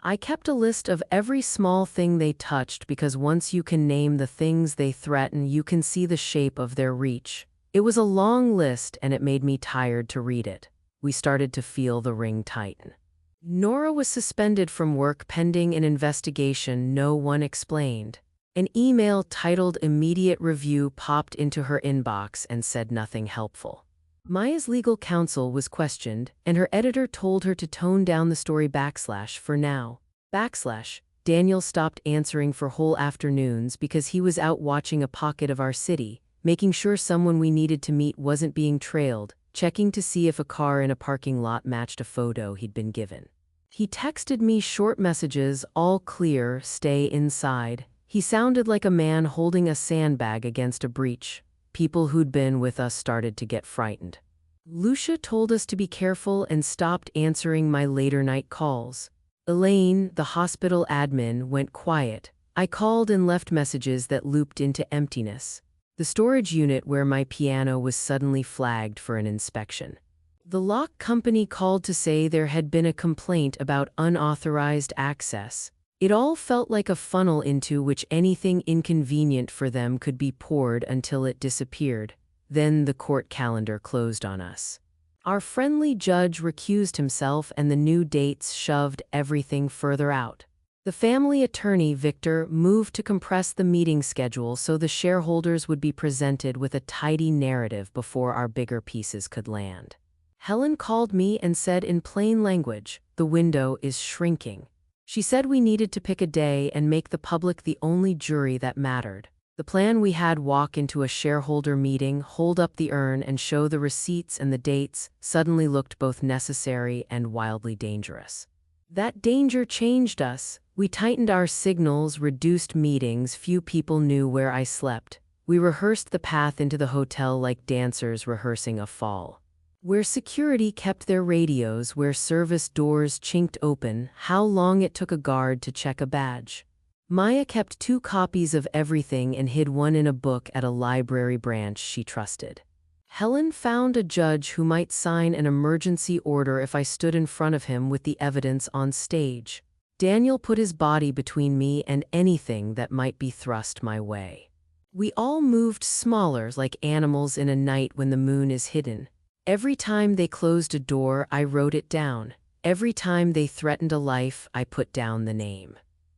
Speaker 1: I kept a list of every small thing they touched because once you can name the things they threaten, you can see the shape of their reach. It was a long list and it made me tired to read it. We started to feel the ring tighten. Nora was suspended from work pending an investigation no one explained. An email titled "Immediate Review" popped into her inbox and said nothing helpful. Maya's legal counsel was questioned, and her editor told her to tone down the story for now. Daniel stopped answering for whole afternoons because he was out watching a pocket of our city, making sure someone we needed to meet wasn't being trailed, checking to see if a car in a parking lot matched a photo he'd been given. He texted me short messages, all clear, stay inside. He sounded like a man holding a sandbag against a breach. People who'd been with us started to get frightened. Lucia told us to be careful and stopped answering my later night calls. Elaine, the hospital admin, went quiet. I called and left messages that looped into emptiness. The storage unit where my piano was suddenly flagged for an inspection. The lock company called to say there had been a complaint about unauthorized access. It all felt like a funnel into which anything inconvenient for them could be poured until it disappeared. Then the court calendar closed on us. Our friendly judge recused himself and the new dates shoved everything further out. The family attorney, Victor, moved to compress the meeting schedule so the shareholders would be presented with a tidy narrative before our bigger pieces could land. Helen called me and said in plain language, "The window is shrinking." She said we needed to pick a day and make the public the only jury that mattered. The plan we had: walk into a shareholder meeting, hold up the urn and show the receipts and the dates, suddenly looked both necessary and wildly dangerous. That danger changed us. We tightened our signals, reduced meetings, few people knew where I slept. We rehearsed the path into the hotel like dancers rehearsing a fall. Where security kept their radios, where service doors chinked open, how long it took a guard to check a badge. Maya kept 2 copies of everything and hid one in a book at a library branch she trusted. Helen found a judge who might sign an emergency order if I stood in front of him with the evidence on stage. Daniel put his body between me and anything that might be thrust my way. We all moved smaller, like animals in a night when the moon is hidden. Every time they closed a door, I wrote it down. Every time they threatened a life, I put down the name.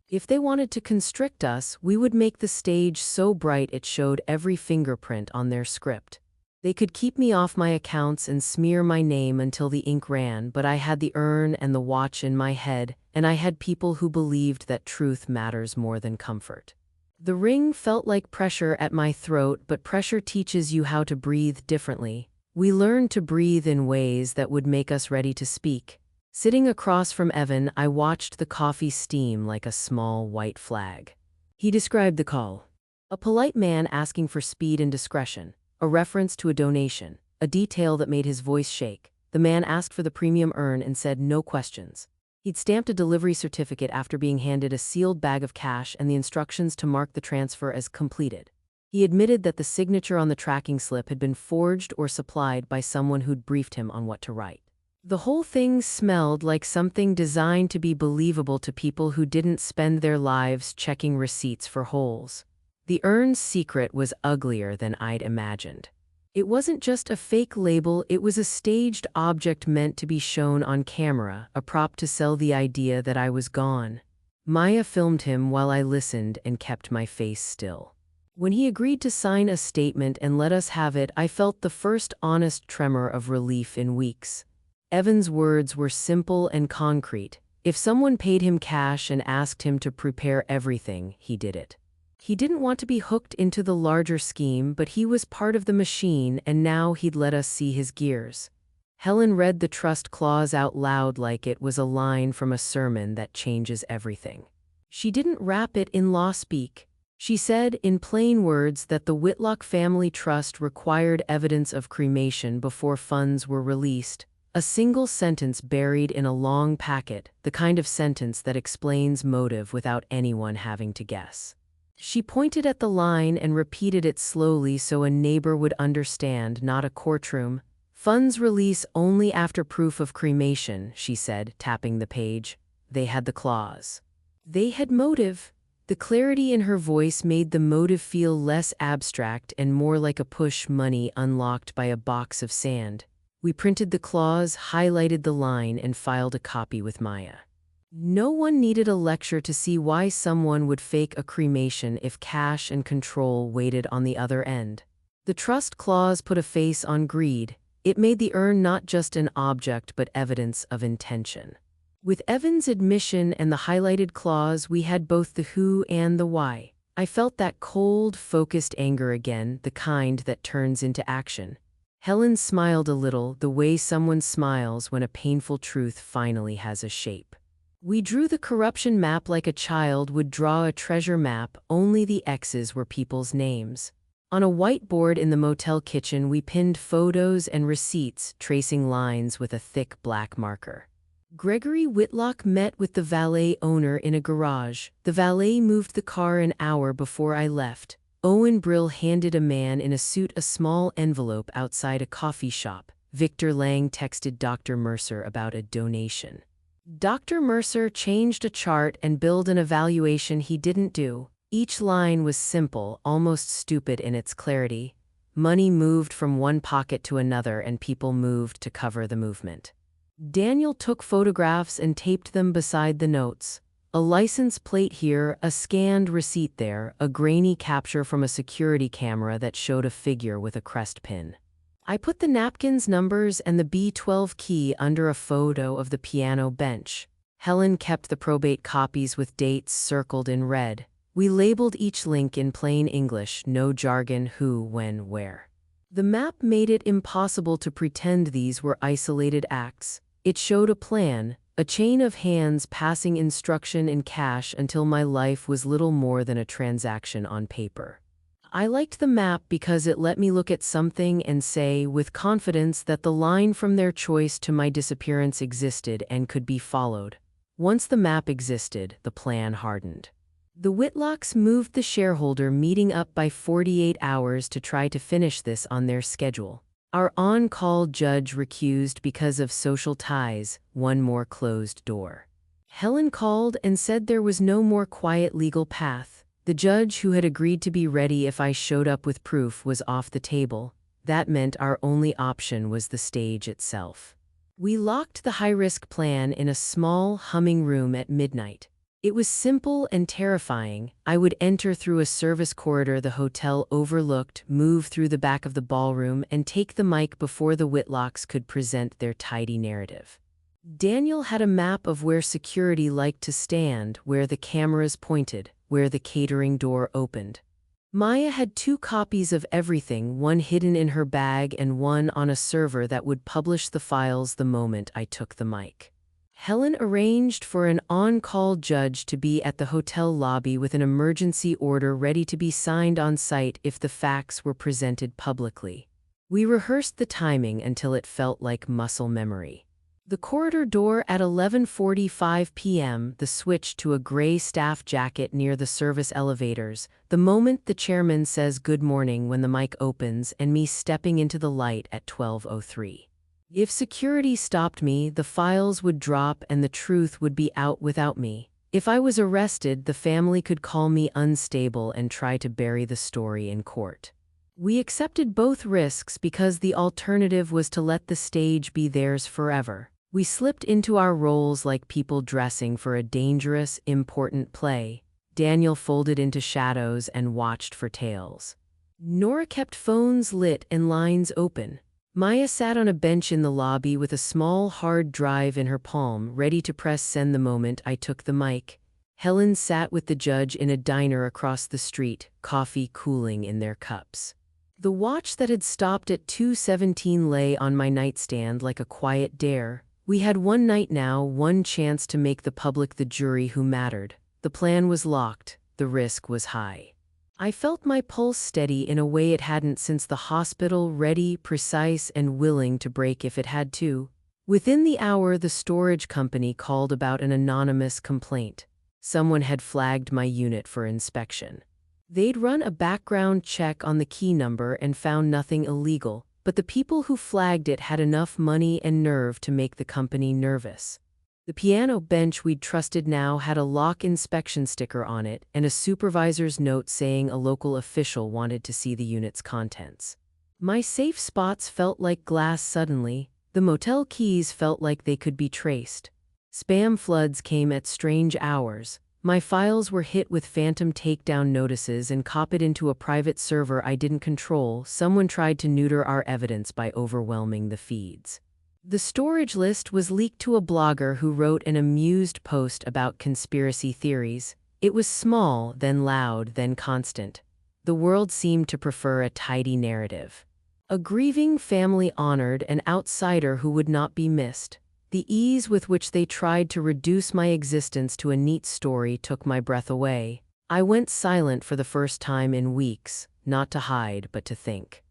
Speaker 1: If they wanted to constrict us, we would make the stage so bright it showed every fingerprint on their script. They could keep me off my accounts and smear my name until the ink ran, but I had the urn and the watch in my head, and I had people who believed that truth matters more than comfort. The ring felt like pressure at my throat, but pressure teaches you how to breathe differently. We learned to breathe in ways that would make us ready to speak. Sitting across from Evan, I watched the coffee steam like a small white flag. He described the call. A polite man asking for speed and discretion, a reference to a donation, a detail that made his voice shake. The man asked for the premium urn and said no questions. He'd stamped a delivery certificate after being handed a sealed bag of cash and the instructions to mark the transfer as completed. He admitted that the signature on the tracking slip had been forged or supplied by someone who'd briefed him on what to write. The whole thing smelled like something designed to be believable to people who didn't spend their lives checking receipts for holes. The urn's secret was uglier than I'd imagined. It wasn't just a fake label, it was a staged object meant to be shown on camera, a prop to sell the idea that I was gone. Maya filmed him while I listened and kept my face still. When he agreed to sign a statement and let us have it, I felt the first honest tremor of relief in weeks. Evan's words were simple and concrete. If someone paid him cash and asked him to prepare everything, he did it. He didn't want to be hooked into the larger scheme, but he was part of the machine, and now he'd let us see his gears. Helen read the trust clause out loud like it was a line from a sermon that changes everything. She didn't wrap it in law speak. She said, in plain words, that the Whitlock family trust required evidence of cremation before funds were released. A single sentence buried in a long packet, the kind of sentence that explains motive without anyone having to guess. She pointed at the line and repeated it slowly so a neighbor would understand, not a courtroom. Funds release only after proof of cremation, she said, tapping the page. They had the clause. They had motive. The clarity in her voice made the motive feel less abstract and more like a push money unlocked by a box of sand. We printed the clause, highlighted the line, and filed a copy with Maya. No one needed a lecture to see why someone would fake a cremation if cash and control waited on the other end. The trust clause put a face on greed. It made the urn not just an object but evidence of intention. With Evan's admission and the highlighted clause, we had both the who and the why. I felt that cold, focused anger again, the kind that turns into action. Helen smiled a little, the way someone smiles when a painful truth finally has a shape. We drew the corruption map like a child would draw a treasure map, only the X's were people's names. On a whiteboard in the motel kitchen, we pinned photos and receipts, tracing lines with a thick black marker. Gregory Whitlock met with the valet owner in a garage. The valet moved the car an hour before I left. Owen Brill handed a man in a suit a small envelope outside a coffee shop. Victor Lang texted Dr. Mercer about a donation. Dr. Mercer changed a chart and billed an evaluation he didn't do. Each line was simple, almost stupid in its clarity. Money moved from one pocket to another and people moved to cover the movement. Daniel took photographs and taped them beside the notes. A license plate here, a scanned receipt there, a grainy capture from a security camera that showed a figure with a crest pin. I put the napkins numbers and the B12 key under a photo of the piano bench. Helen kept the probate copies with dates circled in red. We labeled each link in plain English, no jargon, who, when, where. The map made it impossible to pretend these were isolated acts. It showed a plan, a chain of hands passing instruction in cash until my life was little more than a transaction on paper. I liked the map because it let me look at something and say with confidence that the line from their choice to my disappearance existed and could be followed. Once the map existed, the plan hardened. The Whitlocks moved the shareholder meeting up by 48 hours to try to finish this on their schedule. Our on-call judge recused because of social ties, one more closed door. Helen called and said there was no more quiet legal path. The judge, who had agreed to be ready if I showed up with proof, was off the table. That meant our only option was the stage itself. We locked the high-risk plan in a small, humming room at midnight. It was simple and terrifying. I would enter through a service corridor the hotel overlooked, move through the back of the ballroom, and take the mic before the Whitlocks could present their tidy narrative. Daniel had a map of where security liked to stand, where the cameras pointed, where the catering door opened. Maya had 2 copies of everything, one hidden in her bag and one on a server that would publish the files the moment I took the mic. Helen arranged for an on-call judge to be at the hotel lobby with an emergency order ready to be signed on site if the facts were presented publicly. We rehearsed the timing until it felt like muscle memory. The corridor door at 11:45 p.m., the switch to a gray staff jacket near the service elevators, the moment the chairman says good morning when the mic opens, and me stepping into the light at 12:03. If security stopped me, the files would drop and the truth would be out without me. If I was arrested, the family could call me unstable and try to bury the story in court. We accepted both risks because the alternative was to let the stage be theirs forever. We slipped into our roles like people dressing for a dangerous, important play. Daniel folded into shadows and watched for tails. Nora kept phones lit and lines open. Maya sat on a bench in the lobby with a small hard drive in her palm, ready to press send the moment I took the mic. Helen sat with the judge in a diner across the street, coffee cooling in their cups. The watch that had stopped at 2:17 lay on my nightstand like a quiet dare. We had one night now, one chance to make the public the jury who mattered. The plan was locked, the risk was high. I felt my pulse steady in a way it hadn't since the hospital, ready, precise, and willing to break if it had to. Within the hour, the storage company called about an anonymous complaint. Someone had flagged my unit for inspection. They'd run a background check on the key number and found nothing illegal, but the people who flagged it had enough money and nerve to make the company nervous. The piano bench we'd trusted now had a lock inspection sticker on it and a supervisor's note saying a local official wanted to see the unit's contents. My safe spots felt like glass suddenly. The motel keys felt like they could be traced. Spam floods came at strange hours. My files were hit with phantom takedown notices and copied into a private server I didn't control. Someone tried to neuter our evidence by overwhelming the feeds. The storage list was leaked to a blogger who wrote an amused post about conspiracy theories. It was small, then loud, then constant. The world seemed to prefer a tidy narrative. A grieving family honored an outsider who would not be missed. The ease with which they tried to reduce my existence to a neat story took my breath away. I went silent for the first time in weeks, not to hide, but to think.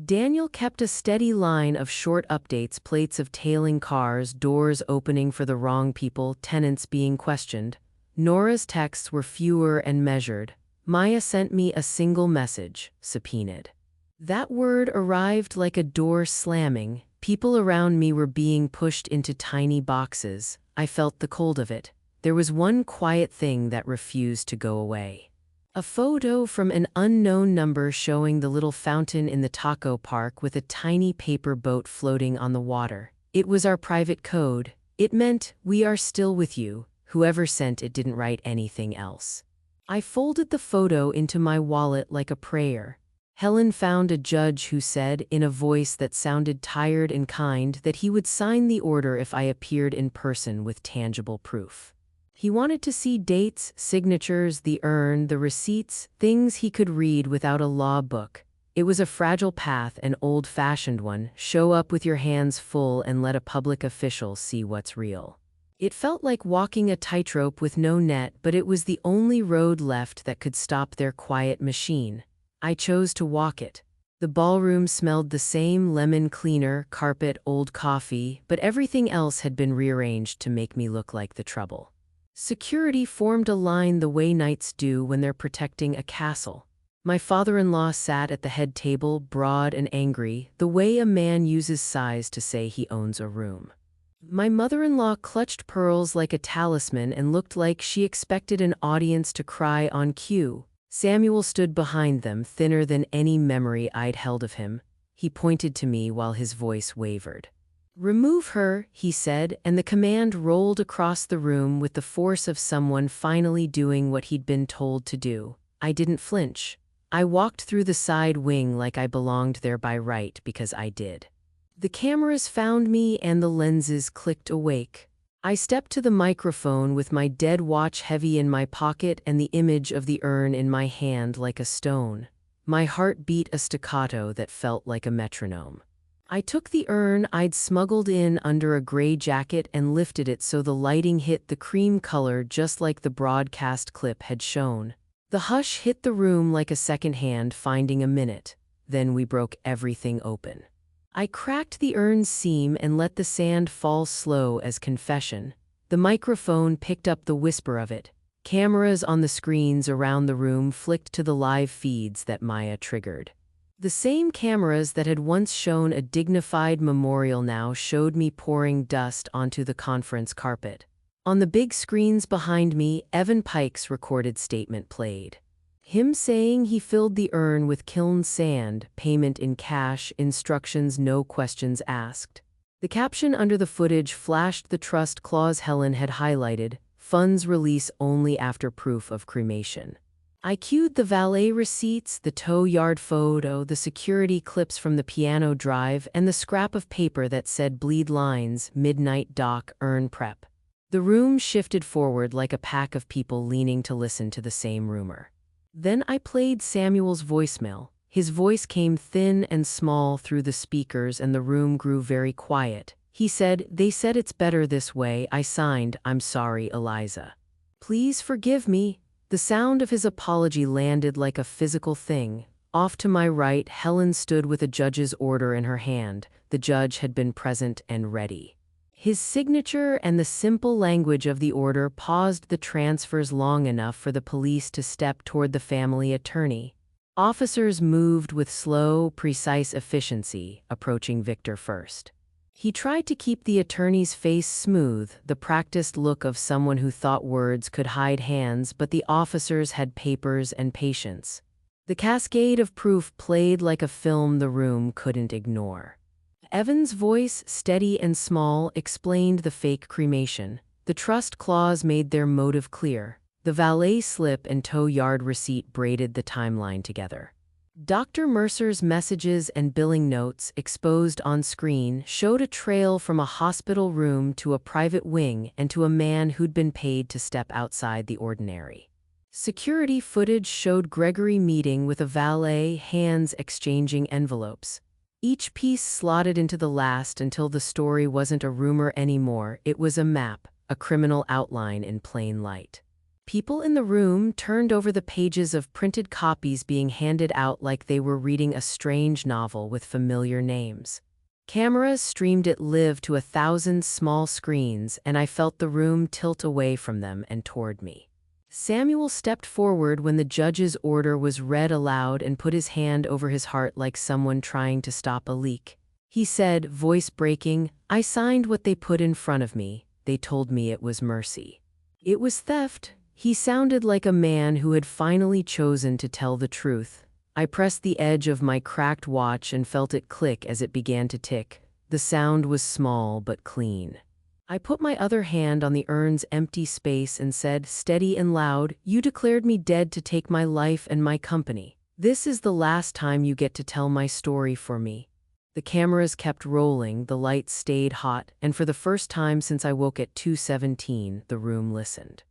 Speaker 1: Daniel kept a steady line of short updates, plates of tailing cars, doors opening for the wrong people, tenants being questioned. Nora's texts were fewer and measured. Maya sent me a single message, subpoenaed. That word arrived like a door slamming. People around me were being pushed into tiny boxes. I felt the cold of it. There was one quiet thing that refused to go away. A photo from an unknown number showing the little fountain in the taco park with a tiny paper boat floating on the water. It was our private code. It meant, "We are still with you." Whoever sent it didn't write anything else. I folded the photo into my wallet like a prayer. Helen found a judge who said, in a voice that sounded tired and kind, that he would sign the order if I appeared in person with tangible proof. He wanted to see dates, signatures, the urn, the receipts, things he could read without a law book. It was a fragile path, an old-fashioned one. Show up with your hands full and let a public official see what's real. It felt like walking a tightrope with no net, but it was the only road left that could stop their quiet machine. I chose to walk it. The ballroom smelled the same: lemon cleaner, carpet, old coffee, but everything else had been rearranged to make me look like the trouble. Security formed a line the way knights do when they're protecting a castle. My father-in-law sat at the head table, broad and angry, the way a man uses size to say he owns a room. My mother-in-law clutched pearls like a talisman and looked like she expected an audience to cry on cue. Samuel stood behind them, thinner than any memory I'd held of him. He pointed to me while his voice wavered. "Remove her," he said, and the command rolled across the room with the force of someone finally doing what he'd been told to do. I didn't flinch. I walked through the side wing like I belonged there by right because I did. The cameras found me and the lenses clicked awake. I stepped to the microphone with my dead watch heavy in my pocket and the image of the urn in my hand like a stone. My heart beat a staccato that felt like a metronome. I took the urn I'd smuggled in under a gray jacket and lifted it so the lighting hit the cream color just like the broadcast clip had shown. The hush hit the room like a second hand finding a minute. Then we broke everything open. I cracked the urn's seam and let the sand fall slow as confession. The microphone picked up the whisper of it. Cameras on the screens around the room flicked to the live feeds that Maya triggered. The same cameras that had once shown a dignified memorial now showed me pouring dust onto the conference carpet. On the big screens behind me, Evan Pike's recorded statement played. Him saying he filled the urn with kiln sand, payment in cash, instructions, no questions asked. The caption under the footage flashed the trust clause Helen had highlighted: funds release only after proof of cremation. I cued the valet receipts, the tow yard photo, the security clips from the piano drive, and the scrap of paper that said bleed lines, midnight dock, urn prep. The room shifted forward like a pack of people leaning to listen to the same rumor. Then I played Samuel's voicemail. His voice came thin and small through the speakers and the room grew very quiet. He said, "They said it's better this way. I signed, I'm sorry, Eliza. Please forgive me." The sound of his apology landed like a physical thing. Off to my right, Helen stood with a judge's order in her hand. The judge had been present and ready. His signature and the simple language of the order paused the transfers long enough for the police to step toward the family attorney. Officers moved with slow, precise efficiency, approaching Victor first. He tried to keep the attorney's face smooth, the practiced look of someone who thought words could hide hands, but the officers had papers and patience. The cascade of proof played like a film the room couldn't ignore. Evan's voice, steady and small, explained the fake cremation. The trust clause made their motive clear. The valet slip and tow yard receipt braided the timeline together. Dr. Mercer's messages and billing notes, exposed on screen, showed a trail from a hospital room to a private wing and to a man who'd been paid to step outside the ordinary. Security footage showed Gregory meeting with a valet, hands exchanging envelopes. Each piece slotted into the last until the story wasn't a rumor anymore. It was a map, a criminal outline in plain light. People in the room turned over the pages of printed copies being handed out like they were reading a strange novel with familiar names. Cameras streamed it live to 1,000 small screens, and I felt the room tilt away from them and toward me. Samuel stepped forward when the judge's order was read aloud and put his hand over his heart like someone trying to stop a leak. He said, voice breaking, "I signed what they put in front of me. They told me it was mercy. It was theft." He sounded like a man who had finally chosen to tell the truth. I pressed the edge of my cracked watch and felt it click as it began to tick. The sound was small but clean. I put my other hand on the urn's empty space and said, steady and loud, "You declared me dead to take my life and my company. This is the last time you get to tell my story for me." The cameras kept rolling, the lights stayed hot, and for the first time since I woke at 2:17, the room listened.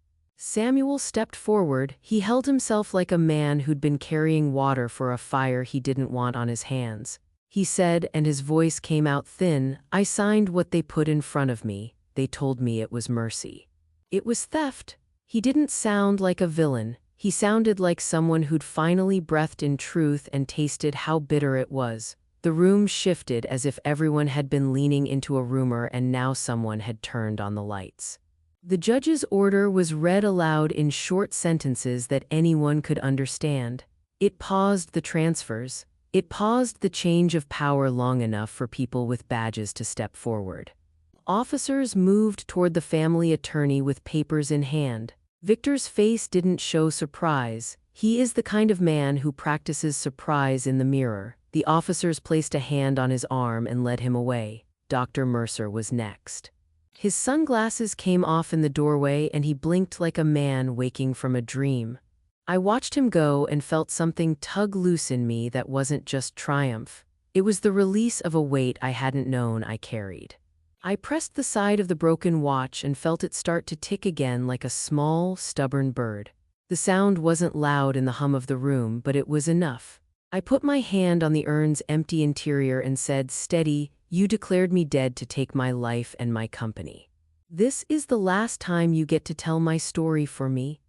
Speaker 1: Samuel stepped forward. He held himself like a man who'd been carrying water for a fire he didn't want on his hands. He said, and his voice came out thin, "I signed what they put in front of me. They told me it was mercy. It was theft." He didn't sound like a villain. He sounded like someone who'd finally breathed in truth and tasted how bitter it was. The room shifted as if everyone had been leaning into a rumor and now someone had turned on the lights. The judge's order was read aloud in short sentences that anyone could understand. It paused the transfers. It paused the change of power long enough for people with badges to step forward. Officers moved toward the family attorney with papers in hand. Victor's face didn't show surprise. He is the kind of man who practices surprise in the mirror. The officers placed a hand on his arm and led him away. Dr. Mercer was next. His sunglasses came off in the doorway and he blinked like a man waking from a dream. I watched him go and felt something tug loose in me that wasn't just triumph. It was the release of a weight I hadn't known I carried. I pressed the side of the broken watch and felt it start to tick again like a small, stubborn bird. The sound wasn't loud in the hum of the room, but it was enough. I put my hand on the urn's empty interior and said, steady, "You declared me dead to take my life and my company. This is the last time you get to tell my story for me."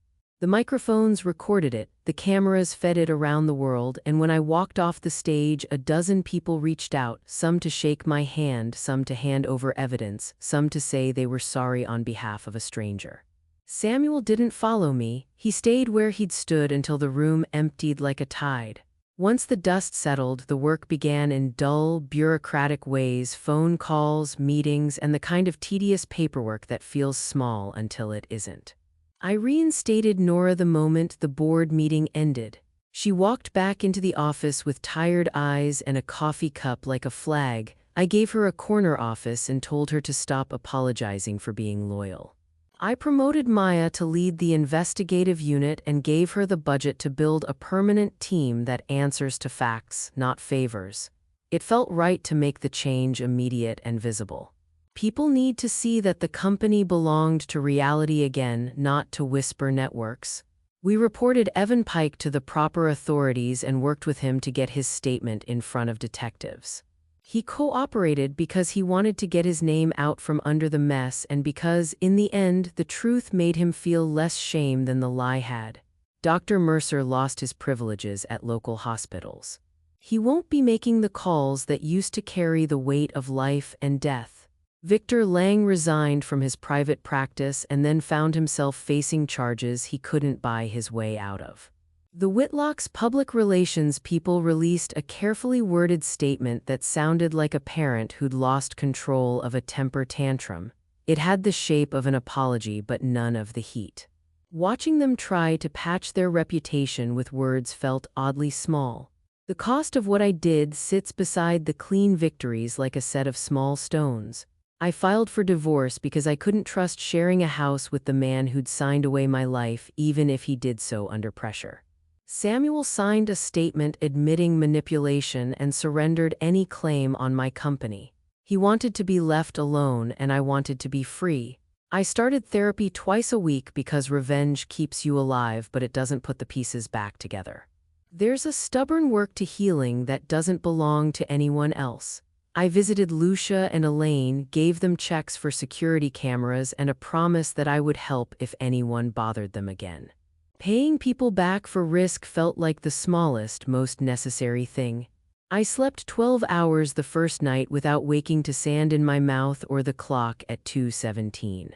Speaker 1: The microphones recorded it, the cameras fed it around the world, and when I walked off the stage, a dozen people reached out, some to shake my hand, some to hand over evidence, some to say they were sorry on behalf of a stranger. Samuel didn't follow me. He stayed where he'd stood until the room emptied like a tide. Once the dust settled, the work began in dull, bureaucratic ways, phone calls, meetings, and the kind of tedious paperwork that feels small until it isn't. I reinstated Nora the moment the board meeting ended. She walked back into the office with tired eyes and a coffee cup like a flag. I gave her a corner office and told her to stop apologizing for being loyal. I promoted Maya to lead the investigative unit and gave her the budget to build a permanent team that answers to facts, not favors. It felt right to make the change immediate and visible. People need to see that the company belonged to reality again, not to whisper networks. We reported Evan Pike to the proper authorities and worked with him to get his statement in front of detectives. He cooperated because he wanted to get his name out from under the mess and because, in the end, the truth made him feel less shame than the lie had. Dr. Mercer lost his privileges at local hospitals. He won't be making the calls that used to carry the weight of life and death. Victor Lang resigned from his private practice and then found himself facing charges he couldn't buy his way out of. The Whitlock's public relations people released a carefully worded statement that sounded like a parent who'd lost control of a temper tantrum. It had the shape of an apology but none of the heat. Watching them try to patch their reputation with words felt oddly small. The cost of what I did sits beside the clean victories like a set of small stones. I filed for divorce because I couldn't trust sharing a house with the man who'd signed away my life, even if he did so under pressure. Samuel signed a statement admitting manipulation and surrendered any claim on my company. He wanted to be left alone, and I wanted to be free. I started therapy twice a week because revenge keeps you alive, but it doesn't put the pieces back together. There's a stubborn work to healing that doesn't belong to anyone else. I visited Lucia and Elaine, gave them checks for security cameras and a promise that I would help if anyone bothered them again. Paying people back for risk felt like the smallest, most necessary thing. I slept 12 hours the first night without waking to sand in my mouth or the clock at 2:17.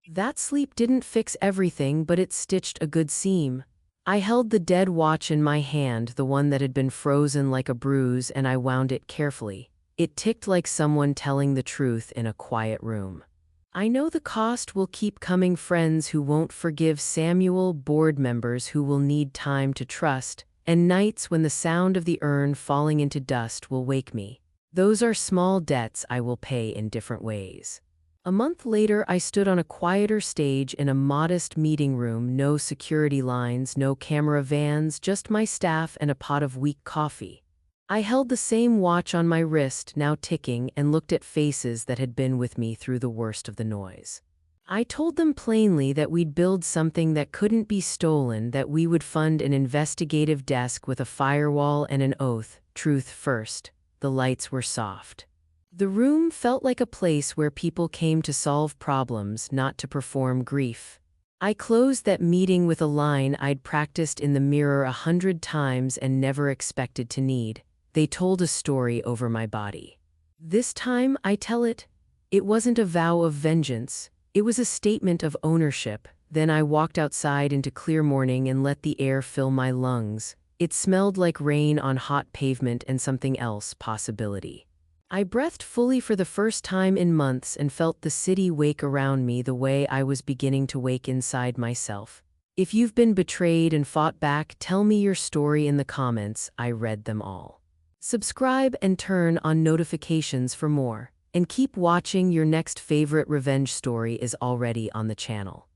Speaker 1: That sleep didn't fix everything, but it stitched a good seam. I held the dead watch in my hand, the one that had been frozen like a bruise, and I wound it carefully. It ticked like someone telling the truth in a quiet room. I know the cost will keep coming: friends who won't forgive Samuel, board members who will need time to trust, and nights when the sound of the urn falling into dust will wake me. Those are small debts I will pay in different ways. A month later, I stood on a quieter stage in a modest meeting room, no security lines, no camera vans, just my staff and a pot of weak coffee. I held the same watch on my wrist, now ticking, and looked at faces that had been with me through the worst of the noise. I told them plainly that we'd build something that couldn't be stolen, that we would fund an investigative desk with a firewall and an oath, truth first. The lights were soft. The room felt like a place where people came to solve problems, not to perform grief. I closed that meeting with a line I'd practiced in the mirror 100 times and never expected to need. They told a story over my body. This time, I tell it. It wasn't a vow of vengeance. It was a statement of ownership. Then I walked outside into clear morning and let the air fill my lungs. It smelled like rain on hot pavement and something else, possibility. I breathed fully for the first time in months and felt the city wake around me the way I was beginning to wake inside myself. If you've been betrayed and fought back, tell me your story in the comments. I read them all. Subscribe and turn on notifications for more. And keep watching. Your next favorite revenge story is already on the channel.